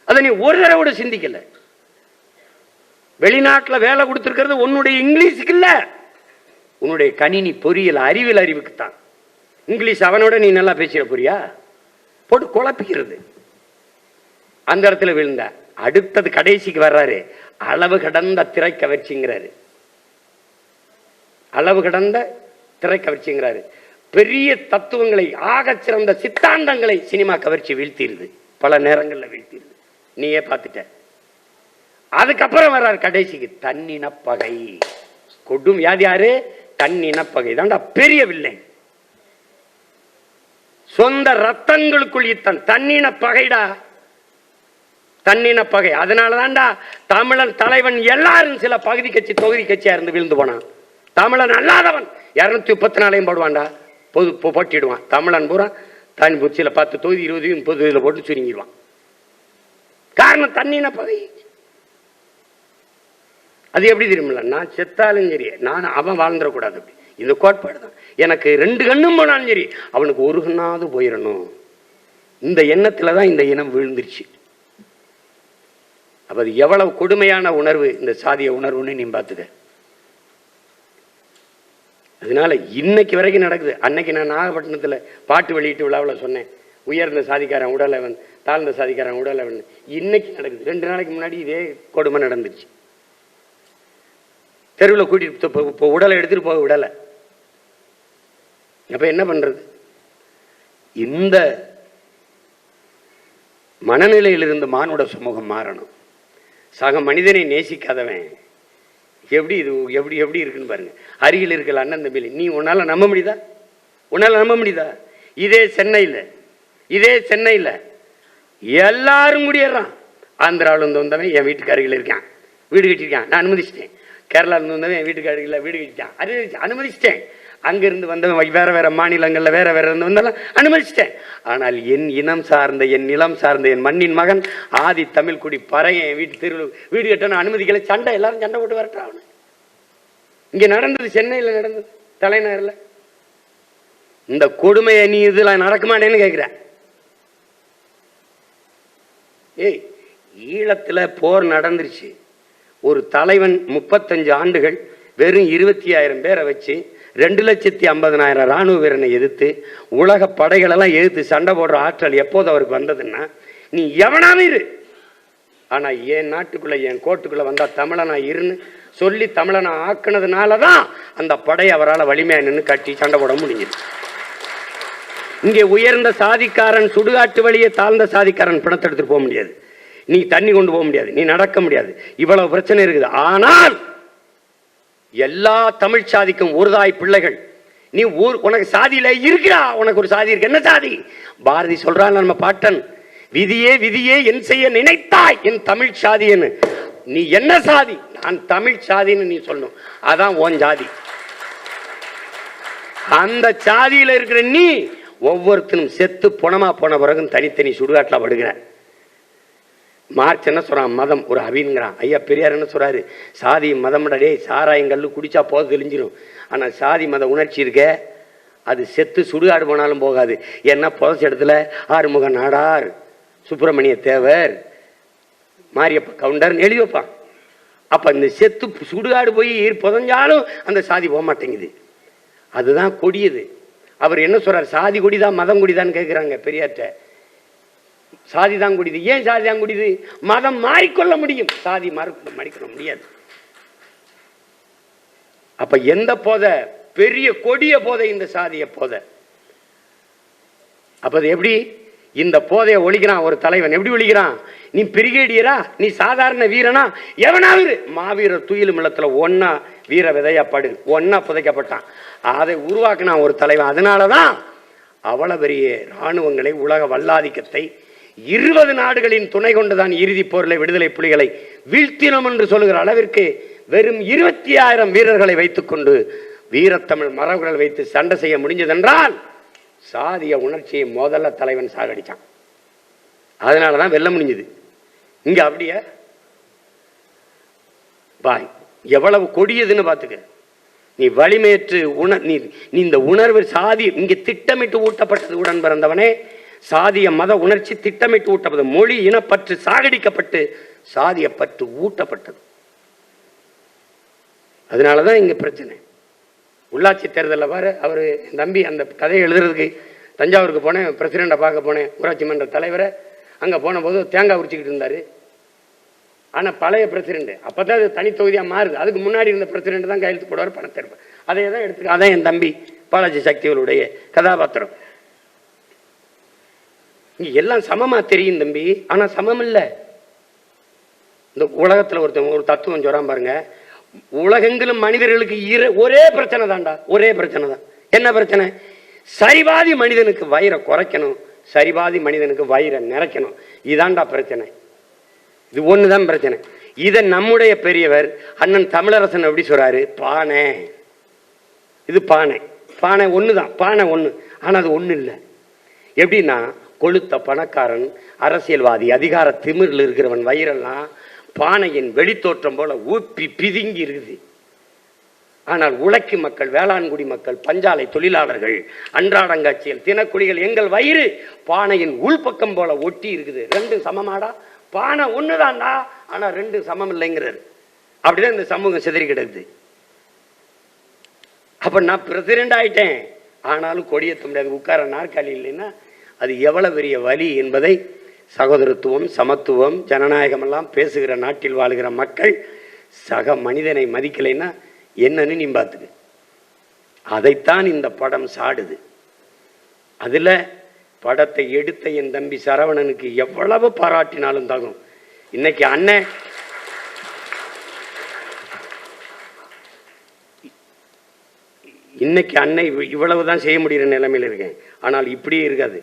Speaker 1: அதை நீ ஒரு தடவை கூட சிந்திக்கல. வெளிநாட்டுல வேலை கொடுத்திருக்கிறது உன்னுடைய இங்கிலீஷுக்கு இல்ல, உன்னுடைய கணினி பொறியியல் அறிவியல் அறிவுக்குத்தான். இங்கிலீஷ் அவனோட நீ நல்லா பேசிட போறியா? போட்டு குழப்பிக்கிறது. அந்த இடத்துல விழுந்த. அடுத்தது கடைசிக்கு வர்றாரு, அளவு கடந்த திரை கவர்ச்சிங்கிறாரு. அளவு கடந்த திரை கவர்ச்சிங்கிறாரு. பெரிய தத்துவங்களை, ஆக சிறந்த சித்தாந்தங்களை சினிமா கவர்ச்சி வீழ்த்திடுது, பல நேரங்களில் வீழ்த்திடுது. நீயே பார்த்துட்ட. அதுக்கப்புறம் வர்றாரு கடைசிக்கு தன்னினப்பகை. கொடும் வியாதி யாரு? தன்னினப்பகை தான்டா பெரிய வில்லை. சொந்த ரத்தங்களுக்குள் இத்தன் தன்னின பகைடா, தன்னின பகை. அதனாலதான்டா தமிழன் தலைவன் எல்லாரும் சில பகுதி கட்சி தொகுதி கட்சியா இருந்து விழுந்து போனான். தமிழன் அல்லாதவன் 234 போடுவான்டா, போட்டிடுவான். தமிழன் பூரா தனி சில 10 தொகுதி 20 30 தொகுதியில போட்டு சுருங்கிடுவான். காரணம் தன்னின பகை. அது எப்படி தெரியுமில்ல, நான் செத்தாலும் சரி நான் அவன் வாழ்ந்துடக்கூடாது. அப்படி இந்த கோட்பாடு தான். எனக்கு 2 கண்ணும் போனாலும் சரி அவனுக்கு ஒரு கண்ணாவது போயிடணும். இந்த எண்ணத்துல தான் இந்த இனம் விழுந்துருச்சு. அப்ப அது எவ்வளவு கொடுமையான உணர்வு இந்த சாதிய உணர்வுன்னு நீ பார்த்துக்க. அதனால இன்னைக்கு வரைக்கும் நடக்குது. அன்னைக்கு நான் நாகப்பட்டினத்தில் பாட்டு வெளியிட்டு விழாவில் சொன்னேன், உயர்ந்த சாதிக்காரன் உடலவன் தாழ்ந்த சாதிக்காரன் உடலவன். இன்னைக்கு நடக்குது. 2 நாளைக்கு முன்னாடி இதே கொடுமை நடந்துருச்சு. தெருவில் கூட்டிட்டு இப்போ உடலை எடுத்துட்டு போக விடலை. அப்ப என்ன பண்றது? இந்த மனநிலையிலிருந்து மானுட சமூகம் மாறணும். சக மனிதனை நேசிக்காதவன் எப்படி இது எப்படி எப்படி இருக்குன்னு பாருங்க. அருகில் இருக்கல அண்ணன் தம்பி, நீ உன்னால நம்ப முடியுதா? உன்னால நம்ப முடியுதா? இதே சென்னையில் எல்லாரும் குடியேறான். ஆந்திராவில் இருந்து வந்தவன் என் வீட்டுக்கு அருகில் இருக்கான், வீடு கட்டிருக்கான், நான் அனுமதிச்சிட்டேன். கேரளாவில் இருந்து வந்தவன் என் வீட்டுக்கு அருகில் வீடு கட்டிட்டான், அனுமதிச்சிட்டேன். அங்கிருந்து வந்தவன் வேற வேற மாநிலங்களில் வேற வேற இருந்து வந்தாலும் அனுமதிச்சிட்டேன். ஆனால் என் இனம் சார்ந்த, என் நிலம் சார்ந்த, என் மண்ணின் மகன் ஆதி தமிழ் குடி பறையன் என் வீட்டு தெருவில் வீடு கட்டணும் அனுமதிக்கல. சண்டை, எல்லாரும் சண்டை போட்டு வரட்டான். இங்க நடந்தது, சென்னையில் நடந்தது, தலைநகரில். இந்த கொடுமையை நீ இதுல நடக்குமானேன்னு கேட்கிற. ஏய், ஈழத்துல போர் நடந்துருச்சு. ஒரு தலைவன் 35 ஆண்டுகள் வெறும் 25,000 பேரை வச்சு 2,50,000 ராணுவ வீரனை எதிர்த்து உலக படைகளெல்லாம் எதிர்த்து சண்டை போடுற ஆற்றல் எப்போது அவருக்கு வந்ததுன்னா, நீ எவனாவே இரு, ஆனா என் நாட்டுக்குள்ள என் கோட்டுக்குள்ள வந்தா தமிழனா இருன்னு சொல்லி தமிழனா ஆக்குனதுனாலதான் அந்த படை அவரால் வலிமையா நின்று கட்டி சண்டை போட முடிஞ்சது. இங்கே உயர்ந்த சாதிக்காரன் சுடுகாட்டு வழியே தாழ்ந்த சாதிக்காரன் பிணத்தை எடுத்துட்டு போக முடியாது, நீ தண்ணி கொண்டு போக முடியாது, நீ நடக்க முடியாது. இவ்வளவு பிரச்சனை இருக்குது. ஆனால் எல்லா தமிழ் சாதிக்கும் ஒரு தாய் பிள்ளைகள். நீ உனக்கு சாதியில இருக்கிறா, உனக்கு ஒரு சாதி இருக்கு. என்ன சாதி? பாரதி சொல்றான், நம்ம பாட்டன், விதியே விதியே என் செய்ய நினைத்தாய் என் தமிழ் சாதின்னு. நீ என்ன சாதி? நான் தமிழ் சாதின்னு நீ சொல்லணும். அதான் உன் ஜாதி. அந்த சாதியில இருக்கிற நீ ஒவ்வொருத்தரும் செத்து பொணமா போன பிறகு தனித்தனி சுடுகாட்டில் படுகிற. மார்க்ஸ் என்ன சொல்றான்? மதம் ஒரு அவின்கிறான். ஐயா பெரியார் என்ன சொல்றாரு? சாதி மதம்டே, சாராயங்கல்லு குடிச்சா போத தெளிஞ்சிடும். ஆனா சாதி மத உணர்ச்சி இருக்க, அது செத்து சுடுகாடு போனாலும் போகாது. ஏன்னா புதச்ச இடத்துல ஆறுமுக நாடார், சுப்பிரமணிய தேவர், மாரியப்ப கவுண்டர் எழுதி வைப்பான். அப்ப இந்த செத்து சுடுகாடு போய் புதஞ்சாலும் அந்த சாதி போக மாட்டேங்குது. அதுதான் கொடியது. அவர் என்ன சொல்றாரு? சாதி கொடிதான் மதம் கொடிதான்னு கேட்கிறாங்க பெரியார்ட்ட. சாதி தான் குடிது. ஏன் சாதி தான் குடிது? மதம் மாறிக்கொள்ள முடியும், சாதி மாறிக்கொள்ள முடியாது. அப்ப எந்த போதை? பெரிய கொடிய போதை இந்த சாதிய போதை. அப்ப அது எப்படி இந்த போதையை ஒழிக்கிறான் ஒரு தலைவன்? எப்படி ஒழிக்கிறான்? நீ பிரிகேடியரா, நீ சாதாரண வீரனா, எவனாவது மாவீரர் துயிலும் இல்லத்துல ஒன்னா வீர விதையப்படு ஒன்னா புதைக்கப்பட்டான். அதை உருவாக்கினான் ஒரு தலைவன். அதனாலதான் அவ்வளவு பெரிய இராணுவங்களை, உலக வல்லாதிக்கத்தை 20 நாடுகளின் துணை கொண்டுதான் இறுதி போரில் விடுதலை புலிகளை வீழ்த்தினோம் என்று சொல்லுகிற அளவிற்கு வெறும் 25,000 வீரர்களை வைத்துக் கொண்டு வீரத்தமிழ் மரபுகளை வைத்து சண்டை செய்ய முடிஞ்சதென்றால் சாதிய உணர்ச்சியை முதல்ல தலைவன் சாகடிச்சான். அதனாலதான் வெல்ல முடிஞ்சது. இங்க அப்படியே பாய் எவ்வளவு கொடியதுன்னு பார்த்துக்க. நீ வலிமையற்று நீ இந்த உணர்வு சாதி இங்கே திட்டமிட்டு ஊட்டப்பட்டது. உடன் பிறந்தவனே, சாதிய மத உணர்ச்சி திட்டமிட்டு ஊட்டப்பட்டது. மொழி இனப்பற்று சாகடிக்கப்பட்டு சாதிய பற்று ஊட்டப்பட்டது. அதனாலதான் இங்க பிரச்சனை. உள்ளாட்சி தேர்தலில் பாரு, அவரு தம்பி அந்த கதையை எழுதுறதுக்கு தஞ்சாவூருக்கு போனேன், பிரசிடண்டை பார்க்க போனேன், ஊராட்சி மன்ற தலைவரை. அங்கே போன போது தேங்காய் உரிச்சிக்கிட்டு இருந்தாரு. ஆனால் பழைய பிரசிடண்ட் அப்போதான் அது தனி தொகுதியாக மாறுது. அதுக்கு முன்னாடி இருந்த பிரசிடண்ட் தான் கையெழுத்து போடுவார், பணத்தை இருப்பார். அதை தான் எடுத்துக்க. அதான் என் தம்பி பாலாஜி சக்திகளுடைய கதாபாத்திரம். இங்கே எல்லாம் சமமாக தெரியும் தம்பி, ஆனால் சமம் இல்லை. இந்த உலகத்தில் ஒரு தத்துவம் சொல்றான் பாருங்க, உலகெங்கிலும் மனிதர்களுக்கு ஒரே பிரச்சனை தான்டா, ஒரே பிரச்சனை தான். என்ன பிரச்சனை? சரிபாதி மனிதனுக்கு வயிறை குறைக்கணும், சரிபாதி மனிதனுக்கு வயிறை நிறைக்கணும். இதான்டா பிரச்சனை. இது ஒண்ணுதான் பிரச்சனை. இதை நம்முடைய பெரியவர் அண்ணன் தமிழரசன் எப்படி சொல்றாரு, பானை இது பானை, பானை ஒண்ணுதான், பானை ஒண்ணு. ஆனா அது ஒண்ணு இல்லை. எப்படின்னா கொளுத்த பணக்காரன், அரசியல்வாதி, அதிகார திமிரில் இருக்கிறவன் வயிறெல்லாம் பானையின் வெளித்தோற்றம் போல ஊப்பி பிதுங்கி இருக்குது. ஆனால் உழைக்கும் மக்கள், வேளாண்குடி மக்கள், பஞ்சாலை தொழிலாளர்கள், அன்றாடங்காட்சிகள், தினக்குடிகள், எங்கள் வயிறு பானையின் உள்பக்கம் போல ஒட்டி இருக்குது. ரெண்டும் சமமாடா, பானை ஒண்ணுதான்டா, ஆனா ரெண்டு சமம் இல்லைங்கிறார். அப்படிதான் இந்த சமூகம் சிதறி கிடக்குது. அப்ப நான் பிரசிடென்ட் ஆயிட்டேன், ஆனாலும் கொடியேற்ற முடியாது, உட்கார நாற்காலி இல்லைன்னா அது எவ்வளவு பெரிய வலி என்பதை சகோதரத்துவம், சமத்துவம், ஜனநாயகம் எல்லாம் பேசுகிற நாட்டில் வாழுகிற மக்கள் சக மனிதனை மதிக்கலைன்னா என்னன்னு நீ பார்த்துக்க. அதைத்தான் இந்த படம் சாடுது. அதுல படத்தை எடுத்த என் தம்பி சரவணனுக்கு எவ்வளவு பாராட்டினாலும் தகும். இன்னைக்கு அண்ணன் இவ்வளவுதான் செய்ய முடிகிற நிலைமையில் இருக்கேன். ஆனால் இப்படியே இருக்காது.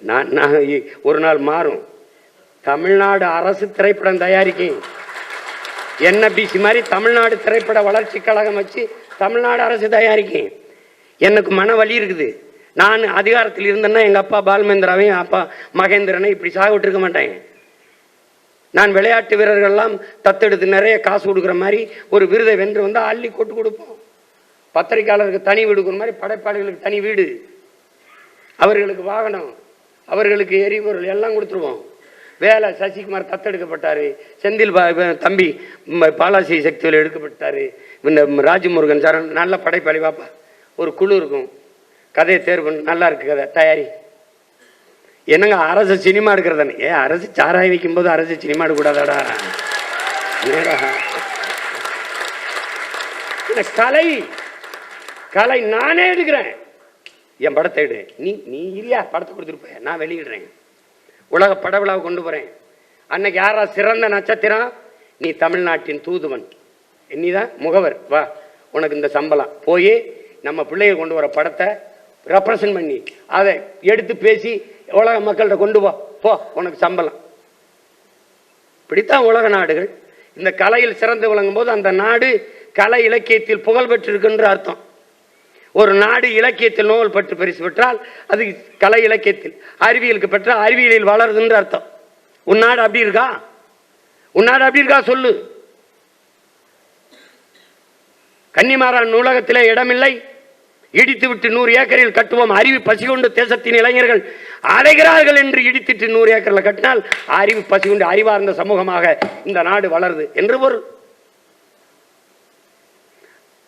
Speaker 1: நான் ஒரு நாள் மாறும். தமிழ்நாடு அரசு திரைப்படம் தயாரிக்கும், NBC மாதிரி தமிழ்நாடு திரைப்பட வளர்ச்சி கழகம் வச்சு தமிழ்நாடு அரசு தயாரிக்கும். எனக்கு மன வலி இருக்குது. நான் அதிகாரத்தில் இருந்தேன்னா எங்கள் அப்பா பால்மேந்திராவையும் அப்பா மகேந்திரனை இப்படி சாக விட்டுருக்க மாட்டேன். நான் விளையாட்டு வீரர்கள்லாம் தத்தெடுத்து நிறைய காசு கொடுக்குற மாதிரி ஒரு விருதை வென்று வந்தால் அள்ளி கொட்டு கொடுப்போம். பத்திரிகையாளருக்கு தனி வீடு கொடுக்குற மாதிரி படைப்பாளிகளுக்கு தனி வீடு, அவர்களுக்கு வாகனம், அவர்களுக்கு எரிபொருள் எல்லாம் கொடுத்துருவோம். வேலை சசிகுமார் தத்தெடுக்கப்பட்டார், செந்தில் தம்பி பாலாசி சக்தியில் எடுக்கப்பட்டார், இந்த ராஜமுருகன் சார் நல்ல படைப்பாளி. பாப்பா ஒரு குழு இருக்கும், கதையை தேர்வு பண்ண நல்லா இருக்கு கதை தயாரி. என்னங்க அரசு சினிமா எடுக்கிறதானே? அரசு சாராய் வைக்கும் போது அரசு சினிமா எடுக்கக்கூடாதாடா? கலை கலை நானே எடுக்கிறேன். என் படத்தை எடு, நீ இல்லையா படத்தை கொடுத்துட்டு போய் நான் வெளியிடுறேன், உலக பட விழாவை கொண்டு போறேன். அன்னைக்கு யாரா சிறந்த நட்சத்திரம்? நீ தமிழ்நாட்டின் தூதுவன், நீதான் முகவர், வா உனக்கு இந்த சம்பளம். போய் நம்ம பிள்ளைகள் கொண்டு வர படத்தை ரெப்ரசன்ட் பண்ணி அதை எடுத்து பேசி உலக மக்கள்கிட்ட கொண்டு போ, உனக்கு சம்பளம். இப்படித்தான் உலக நாடுகள் இந்த கலையில் சிறந்து விளங்கும் போது அந்த நாடு கலை இலக்கியத்தில் புகழ் பெற்றிருக்குன்ற அர்த்தம். ஒரு நாடு இலக்கியத்தில் நோபல் பட்டு பரிசு பெற்றால் அது கலை இலக்கியத்தில், அறிவியலுக்கு பெற்றால் அறிவியலில் வளருதுன்ற அர்த்தம். உன் நாடு அப்படி இருக்கா? உன் நாடு அப்படி இருக்கா சொல்லு. கன்னிமாரான் நூலகத்திலே இடமில்லை, இடித்து விட்டு 100 ஏக்கரில் கட்டுவோம், அறிவு பசி கொண்டு தேசத்தின் இளைஞர்கள் அடைகிறார்கள் என்று இடித்துட்டு 100 ஏக்கரில் கட்டினால் அறிவு பசி கொண்டு அறிவார்ந்த சமூகமாக இந்த நாடு வளருது என்று பொருள்.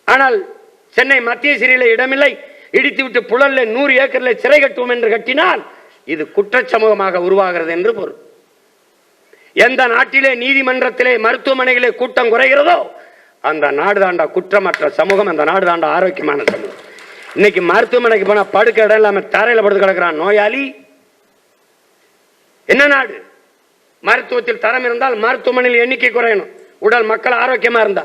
Speaker 1: ஆனால் சென்னை மத்திய சிறையில் இடமில்லை, இடித்து விட்டு புழல்ல 100 ஏக்கரில் சிறை கட்டுவோம் என்று கட்டினால் இது குற்ற சமூகமாக உருவாகிறது என்று பொருள். எந்த நாட்டிலே நீதிமன்றத்திலே மருத்துவமனைகளே கூட்டம் குறைகிறதோ அந்த நாடு தாண்டா குற்றமற்ற சமூகம், அந்த நாடு தாண்டா ஆரோக்கியமான சமூகம். இன்னைக்கு மருத்துவமனைக்கு போனா படுக்க இடம் இல்லாம தரையில படுத்து கிடக்கிறான் நோயாளி. என்ன நாடு? மருத்துவத்தில் தரம் இருந்தால் மருத்துவமனையில் எண்ணிக்கை குறையணும், உடல் மக்கள் ஆரோக்கியமா இருந்தா.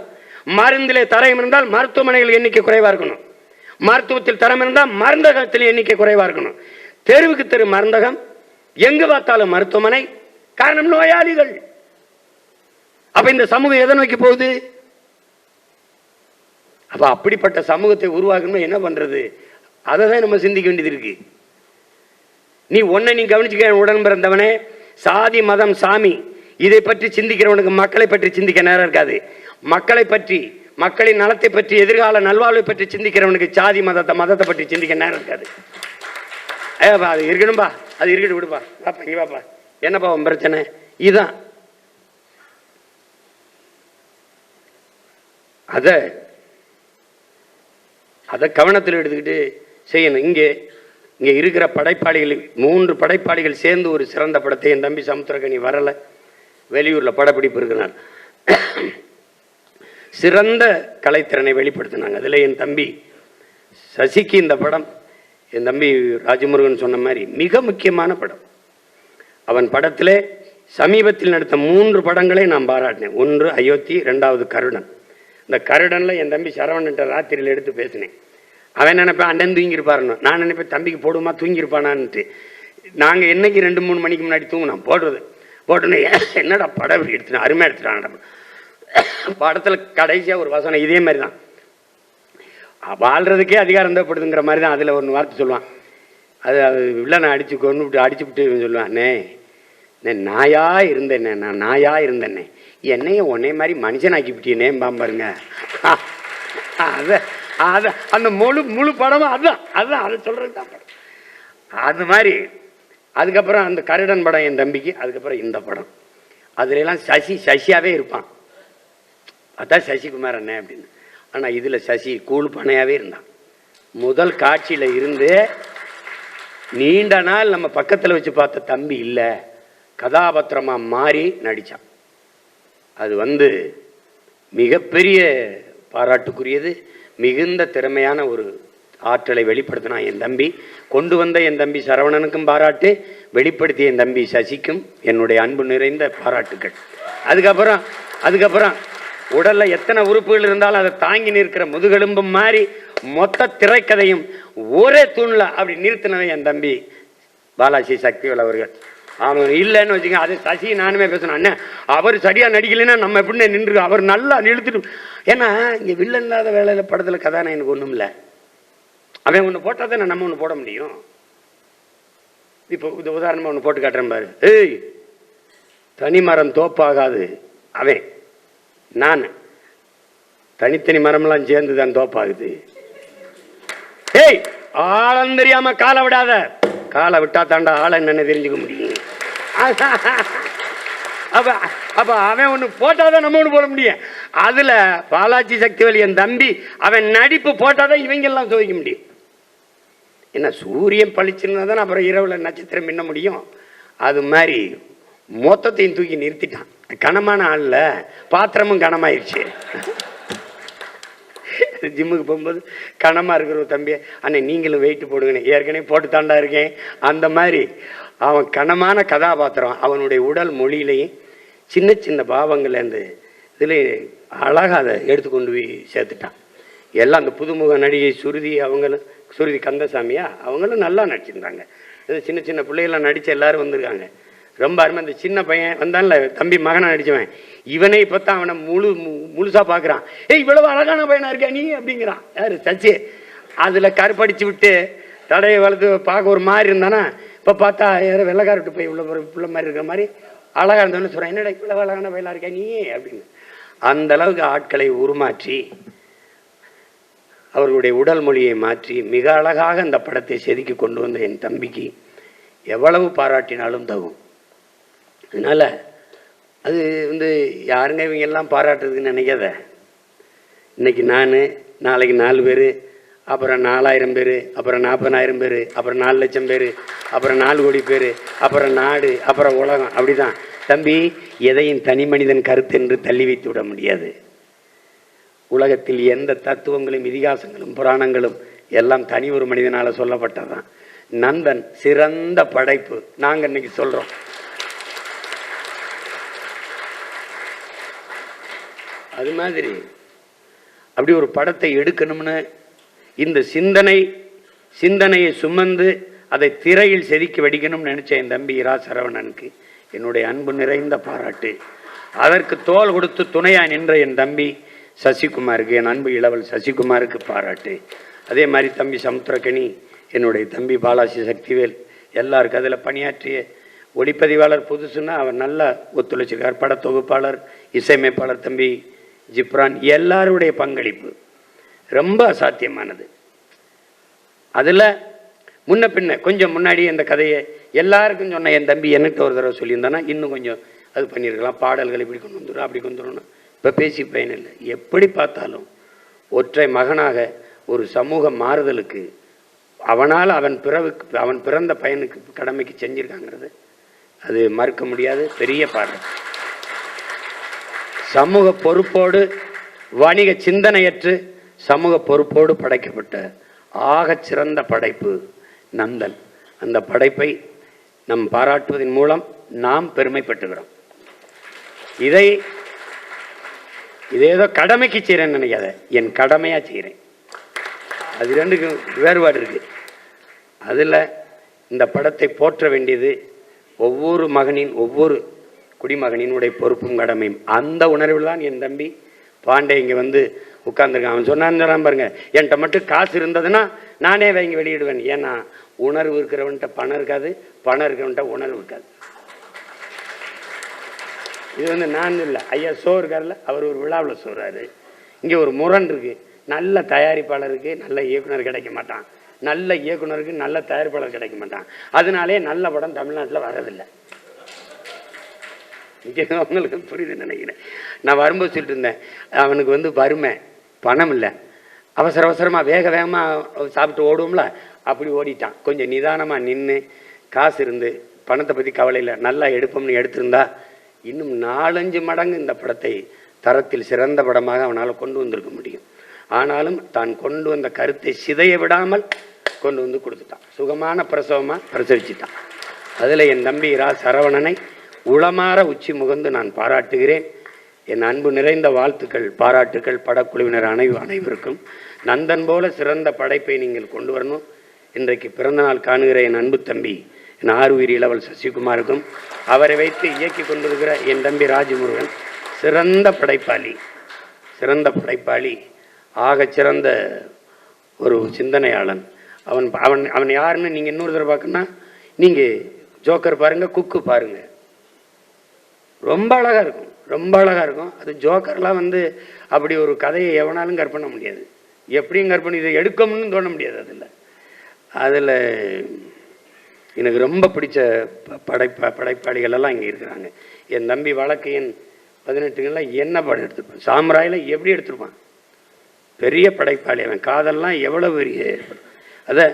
Speaker 1: மருந்திலே தரம் இருந்தால் மருத்துவமனைகள் எண்ணிக்கை குறைவா இருக்கணும், மருத்துவத்தில் தரம் இருந்தால் மருந்தகத்தில் எண்ணிக்கை குறைவா இருக்கணும். தெருவுக்கு தெரு மருந்தகம், எங்கு பார்த்தாலும் மருத்துவமனை. காரணம் நோயாளிகள். அப்ப இந்த சமூகம் எதை நோக்கி போகுது? அப்ப அப்படிப்பட்ட சமூகத்தை உருவாக்கணும். என்ன பண்றது? அதை தான் நம்ம சிந்திக்க வேண்டியது இருக்கு. நீ கவனிச்சுக்க, உடன் பிறந்தவனே, சாதி மதம் சாமி இதை பற்றி சிந்திக்கிறவனுக்கு மக்களை பற்றி சிந்திக்க நேரம் இருக்காது. மக்களை பற்றி, மக்களின் நலத்தை பற்றி, எதிர்கால நல்வாழ்வை பற்றி சிந்திக்கிறவனுக்கு சாதி மதத்தை பற்றி சிந்திக்க நேரம் இருக்காது. அது இருக்கணும்பா, அது இருக்கட்டும், விடுப்பா, பாப்பா இங்க பாப்பா, என்னப்பா உன் பிரச்சனை? இதுதான். அதை கவனத்தில் எடுத்துக்கிட்டு செய்யணும். இங்கே இருக்கிற படைப்பாளிகள் 3 படைப்பாளிகள் சேர்ந்து ஒரு சிறந்த படத்தை, என் தம்பி சமுத்திரக்கனி வரலை, வெளியூரில் படப்பிடிப்பு இருக்கிறார், சிறந்த கலைத்திறனை வெளிப்படுத்தினாங்க. அதில் என் தம்பி சசிக்கு இந்த படம், என் தம்பி ராஜமுருகன் சொன்ன மாதிரி மிக முக்கியமான படம். அவன் படத்தில் சமீபத்தில் நடத்த 3 படங்களை நான் பாராட்டினேன். 1 அயோத்தி, 2வது கருடன். இந்த கருடனில் என் தம்பி சரவணன்ட்ட ராத்திரியில் எடுத்து பேசினேன். அவன் நினைப்பேன் அண்ணன் தூங்கியிருப்பாருன்னு, நான் நினைப்பேன் தம்பிக்கு போடுமா தூங்கியிருப்பானான்ட்டு. நாங்கள் என்னைக்கு 2-3 மணிக்கு முன்னாடி தூங்கினோம் போட்டோன்னே என்னடா படம் இப்படி எடுத்துனா அருமையாக எடுத்துட்டான். படத்தில் கடைசியாக ஒரு வசனம் இதே மாதிரி தான், வாழ்கிறதுக்கே அதிகாரம் தேவைப்படுதுங்கிற மாதிரி தான். அதில் ஒரு வார்த்தை சொல்லுவான், அது வில்லனை அடிச்சுவிட்டு சொல்லுவான், அண்ணே நாயா இருந்தேண்ணே, நான் நாயா இருந்தேண்ணே, என்னைய உன்னை மாதிரி மனுஷனாக்கிவிட்டியனே பாருங்க. அதை அந்த முழு படமும் அதுதான் அதை சொல்கிறது தான் படம். அது மாதிரி அதுக்கப்புறம் அந்த கருடன் படம் என் தம்பிக்கு, அதுக்கப்புறம் இந்த படம், அதுலெல்லாம் சசியாகவே இருப்பான். அதான் சசிகுமார் அண்ணே அப்படின்னு. ஆனால் இதில் சசி கூழ் பனையாகவே இருந்தான். முதல் காட்சியில் இருந்து நீண்ட நாள் நம்ம பக்கத்தில் வச்சு பார்த்த தம்பி இல்லை, கதாபாத்திரமாக மாறி நடித்தான். அது மிகப்பெரிய பாராட்டுக்குரியது. மிகுந்த திறமையான ஒரு ஆற்றலை வெளிப்படுத்தினான் என் தம்பி. கொண்டு வந்த என் தம்பி சரவணனுக்கும் பாராட்டு, வெளிப்படுத்திய என் தம்பி சசிக்கும் என்னுடைய அன்பு நிறைந்த பாராட்டுக்கள். அதுக்கப்புறம் உடலில் எத்தனை உறுப்புகள் இருந்தாலும் அதை தாங்கி நிற்கிற முதுகெலும்பும் மாதிரி மொத்த திரைக்கதையும் ஒரே தூணில் அப்படி நிறுத்தினவன் என் தம்பி பாலாஜி சக்திவேல் அவர்கள். அவன் இல்லைன்னு வச்சுக்க, அது சசி நானுமே பேசணும், அண்ணன் அவர் சரியாக நடிக்கலைன்னா நம்ம எப்படின்னு நின்று அவர் நல்லா நிறுத்திட்டு. ஏன்னா இங்கே வில்லன் இல்லாத வேலையில் படத்தில் கதாநாயகனுக்கு ஒன்றும் இல்லை. அவன் ஒன்று போட்டால் தான் நம்ம ஒன்று போட முடியும். இப்போ இது உதாரணமாக ஒன்று போட்டு காட்டுறேன் பாரு. ஏய், தனி மரம் தோப்பாகாது, அவன் நான் தனித்தனி மரம்லாம் சேர்ந்து தான் தோப்பாகுது. ஏய், ஆழம் தெரியாம காலை விடாத, காலை விட்டா தாண்டா ஆளை என்னன்னு தெரிஞ்சுக்க முடியும். அப்ப அவன் ஒண்ணு போட்டாதான் நம்ம ஒண்ணு போட முடியும். அதுல பாலாஜி சக்திவேல் என் தம்பி அவன் நடிப்பு போட்டாதான் இவங்க எல்லாம் துவைக்க முடியும். என்ன சூரியன் பளிச்சுன்னா தான் அப்புறம் இரவுல நட்சத்திரம் மின்ன முடியும். அது மாதிரி மொத்தத்தையும் தூக்கி நிறுத்திட்டான். கனமான ஆள்ல பாத்திரமும் கனமாயிருச்சு. ஜிம்முக்கு போகும்போது கனமா இருக்கிற ஒரு தம்பி, அண்ணே நீங்களும் வெயிட் போடுங்க, ஏற்கனவே போட்டு தாண்டா இருக்கேன். அந்த மாதிரி அவன் கனமான கதாபாத்திரம். அவனுடைய உடல் மொழியிலையும் சின்ன சின்ன பாவங்கள் அந்த இதில் அழகாக அதை எடுத்துக்கொண்டு போய் சேர்த்துட்டான். எல்லாம் அந்த புதுமுக நடிகை சுருதி கந்தசாமியா அவங்களும் நல்லா நடிச்சிருந்தாங்க. இது சின்ன சின்ன பிள்ளைகள்லாம் நடித்த எல்லாரும் வந்திருக்காங்க. ரொம்ப அருமை. அந்த சின்ன பையன் வந்தான்ல தம்பி மகனை நடிச்சவன், இவனை பார்த்தா அவனை முழுசா பார்க்குறான். ஏய், இவ்வளவு அழகான பையனா இருக்கா நீ அப்படிங்கிறான். யாரு? சச்சி. அதில் கருப்படிச்சு விட்டு தடையை வளர்த்து பார்க்க ஒரு மாதிரி இருந்தானா, இப்போ பார்த்தா யாரோ வெள்ளைக்கார விட்டு போய் பிள்ளை மாதிரி இருக்கிற மாதிரி அழகாக இருந்தோன்னு சொல்கிறேன், என்னடா இவ்வளோ அழகான பையனா இருக்கா நீ அப்படின்னு. அந்த அளவுக்கு ஆட்களை உருமாற்றி அவர்களுடைய உடல் மொழியை மாற்றி மிக அழகாக அந்த படத்தை செதுக்கி கொண்டு வந்த என் தம்பிக்கு எவ்வளவு பாராட்டினாலும் தகும். அதனால அது யாருங்க இவங்க எல்லாம் பாராட்டுறதுன்னு நினைக்காத. இன்னைக்கு நான், நாளைக்கு 4 பேர், அப்புறம் 4000 பேர், அப்புறம் 40,000 பேர், அப்புறம் 4 லட்சம் பேர், அப்புறம் 4 கோடி பேர், அப்புறம் நாடு, அப்புறம் உலகம். அப்படிதான் தம்பி. எதையும் தனி மனிதன் கருத்து என்று தள்ளி வைத்து விட முடியாது. உலகத்தில் எந்த தத்துவங்களும் இதிகாசங்களும் புராணங்களும் எல்லாம் தனி ஒரு மனிதனால சொல்லப்பட்டதான். நந்தன் சிறந்த படைப்பு, நாங்கள் இன்னைக்கு சொல்றோம். அது மாதிரி அப்படி ஒரு படத்தை எடுக்கணும்னு இந்த சிந்தனையை சுமந்து அதை திரையில் செதுக்கி வடிக்கணும்னு நினைச்ச என் தம்பி இரா சரவணனுக்கு என்னுடைய அன்பு நிறைந்த பாராட்டு. அதற்கு தோள் கொடுத்து துணையா நின்ற என் தம்பி சசிகுமாருக்கு, என் அன்பு இளவல் சசிகுமாருக்கு பாராட்டு. அதே மாதிரி தம்பி சமுத்திரக்கனி, என்னுடைய தம்பி பாலாஜி சக்திவேல், எல்லாருக்கும் அதில் பணியாற்றிய ஒளிப்பதிவாளர் புதுசுன்னா அவர் நல்லா ஒத்துழைச்சிருக்கார். பட தொகுப்பாளர், இசையமைப்பாளர் தம்பி ஜிப்ரான், எல்லாருடைய பங்களிப்பு ரொம்ப அசாத்தியமானது. அதில் முன்ன பின்ன கொஞ்சம் முன்னாடி அந்த கதையை எல்லாருக்கும் சொன்ன என் தம்பி எனக்கு ஒரு தடவை சொல்லியிருந்தானா இன்னும் கொஞ்சம் அது பண்ணியிருக்கலாம். பாடல்கள் இப்படி கொண்டு வந்துடும் அப்படி கொண்டு வந்துடணும். இப்போ பேசி பயன் இல்லை. எப்படி பார்த்தாலும் ஒற்றை மகனாக ஒரு சமூக மாறுதலுக்கு அவனால் அவன் பிறந்த பையனுக்கு கடமைக்கு செஞ்சிருக்காங்கிறது அது மறுக்க முடியாது. பெரிய பாடல். சமூக பொறுப்போடு, வணிக சிந்தனையற்று சமூக பொறுப்போடு படைக்கப்பட்ட ஆகச் சிறந்த படைப்பு நந்தன். அந்த படைப்பை நம் பாராட்டுவதன் மூலம் நாம் பெருமைப்பட்டுகிறோம். இதேதோ கடமைக்கு செய்கிறேன்னு நினைக்காத, என் கடமையாக செய்கிறேன். அது ரெண்டுக்கும் வேறுபாடு இருக்குது. அதில் இந்த படத்தை போற்ற வேண்டியது ஒவ்வொரு மகனின் ஒவ்வொரு குடிமகனினுடைய பொறுப்பும் கடமையும். அந்த உணர்வில் தான் என் தம்பி பாண்டே இங்கே வந்து உட்கார்ந்துருக்கான். அவன் சொன்னான் பாருங்க, என்கிட்ட மட்டும் காசு இருந்ததுன்னா நானே வாங்கி வெளியிடுவேன். ஏன்னா உணர்வு இருக்கிறவன்ட்ட பணம் இருக்காது, பணம் இருக்கிறவன்ட்ட உணர்வு இருக்காது. இது வந்து நான் இல்லை, ஐயா ஷோ இருக்கார்ல, அவர் ஒரு விழாவில் சொல்கிறாரு. இங்கே ஒரு முரண் இருக்குது. நல்ல தயாரிப்பாளருக்கு நல்ல இயக்குனர் கிடைக்க மாட்டான், நல்ல இயக்குனருக்கு நல்ல தயாரிப்பாளர் கிடைக்க மாட்டான். அதனாலே நல்ல படம் தமிழ்நாட்டில் வரதில்லை. அவங்களுக்கு புரியுது நினைக்கிறேன். நான் வரும்போது சொல்லிட்டு இருந்தேன், அவனுக்கு வந்து வறுமை, பணம் இல்லை, அவசர அவசரமாக வேக வேகமாக சாப்பிட்டு ஓடுவோம்ல, அப்படி ஓடிட்டான். கொஞ்சம் நிதானமாக நின்று காசு இருந்து பணத்தை பற்றி கவலை இல்லை, நல்லா எடுப்போம்னு எடுத்திருந்தா இன்னும் 4-5 மடங்கு இந்த படத்தை தரத்தில் சிறந்த படமாக அவனால் கொண்டு வந்திருக்க முடியும். ஆனாலும் தான் கொண்டு வந்த கருத்தை சிதைய விடாமல் கொண்டு வந்து கொடுத்துட்டான். சுகமான பிரசவமாக பிரசவிச்சிட்டான். அதில் என் தம்பி ரா சரவணனை உளமாற உச்சி முகந்து நான் பாராட்டுகிறேன். என் அன்பு நிறைந்த வாழ்த்துக்கள், பாராட்டுக்கள் படக்குழுவினர் அனைவருக்கும். நந்தன் போல சிறந்த படைப்பை நீங்கள் கொண்டு வரணும். இன்றைக்கு பிறந்தநாள் காணுகிற என் அன்பு தம்பி என் ஆறுயிர் இளவல் சசிகுமாருக்கும், அவரை வைத்து இயக்கி கொண்டிருக்கிற என் தம்பி ராஜமுருகன் சிறந்த படைப்பாளி, சிறந்த படைப்பாளி, ஆக சிறந்த ஒரு சிந்தனையாளன். அவன் அவன் அவன் யாருன்னு நீங்கள் இன்னொரு தடவை பார்க்கணுன்னா நீங்கள் ஜோக்கர் பாருங்கள், குக்கு பாருங்கள், ரொம்ப அழகாக இருக்கும், ரொம்ப அழகாக இருக்கும். அது ஜோக்கர்லாம் வந்து அப்படி ஒரு கதையை எவனாலும் கற்பனை முடியாது, எப்படியும் கற்பனை இதை எடுக்கணும்னு தோண முடியாது. அதில் எனக்கு ரொம்ப பிடிச்ச படைப்பாளிகள் எல்லாம் இங்கே இருக்கிறாங்க. என் தம்பி வழக்கையன் 18களில் என்ன படம் எடுத்துருப்பான், சாம்ராயில் எப்படி எடுத்துருப்பான், பெரிய படைப்பாளி அவன். காதல்லாம் எவ்வளோ பெரிய, அதை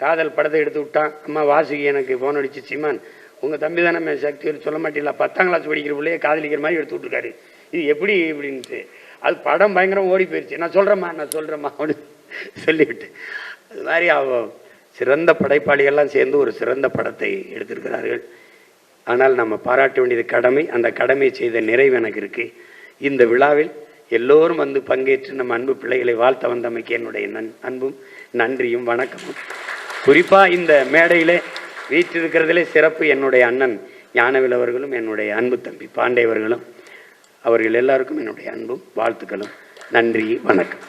Speaker 1: காதல் படத்தை எடுத்து விட்டான். அம்மா வாசுகி எனக்கு ஃபோன் அடிச்சு, சீமான் உங்கள் தம்பி தானே சக்தி சொல்ல மாட்டீங்களா, 10ஆம் கிளாஸ் படிக்கிற பிள்ளையே காதலிக்கிற மாதிரி எடுத்து விட்டுருக்காரு, இது எப்படி இப்படின்ட்டு. அது படம் பயங்கரம் ஓடி போயிடுச்சு. நான் சொல்கிறேம்மா அப்படின்னு சொல்லிவிட்டு, அது மாதிரி சிறந்த படைப்பாளிகள்லாம் சேர்ந்து ஒரு சிறந்த படத்தை எடுத்திருக்கிறார்கள். ஆனால் நம்ம பாராட்ட வேண்டியது கடமை. அந்த கடமையை செய்த நிறைவு எனக்கு இருக்குது. இந்த விழாவில் எல்லோரும் வந்து பங்கேற்று நம்ம அன்பு பிள்ளைகளை வாழ்த்த வந்தமைக்கு என்னுடைய அன்பும் நன்றியும் வணக்கமும். குறிப்பாக இந்த மேடையிலே வீற்றிருக்கிறதிலே சிறப்பு என்னுடைய அண்ணன் ஞானவேல் அவர்களும், என்னுடைய அன்பு தம்பி பாண்டே அவர்களும், அவர்கள் எல்லாருக்கும் என்னுடைய அன்பும் வாழ்த்துக்களும். நன்றி, வணக்கம்.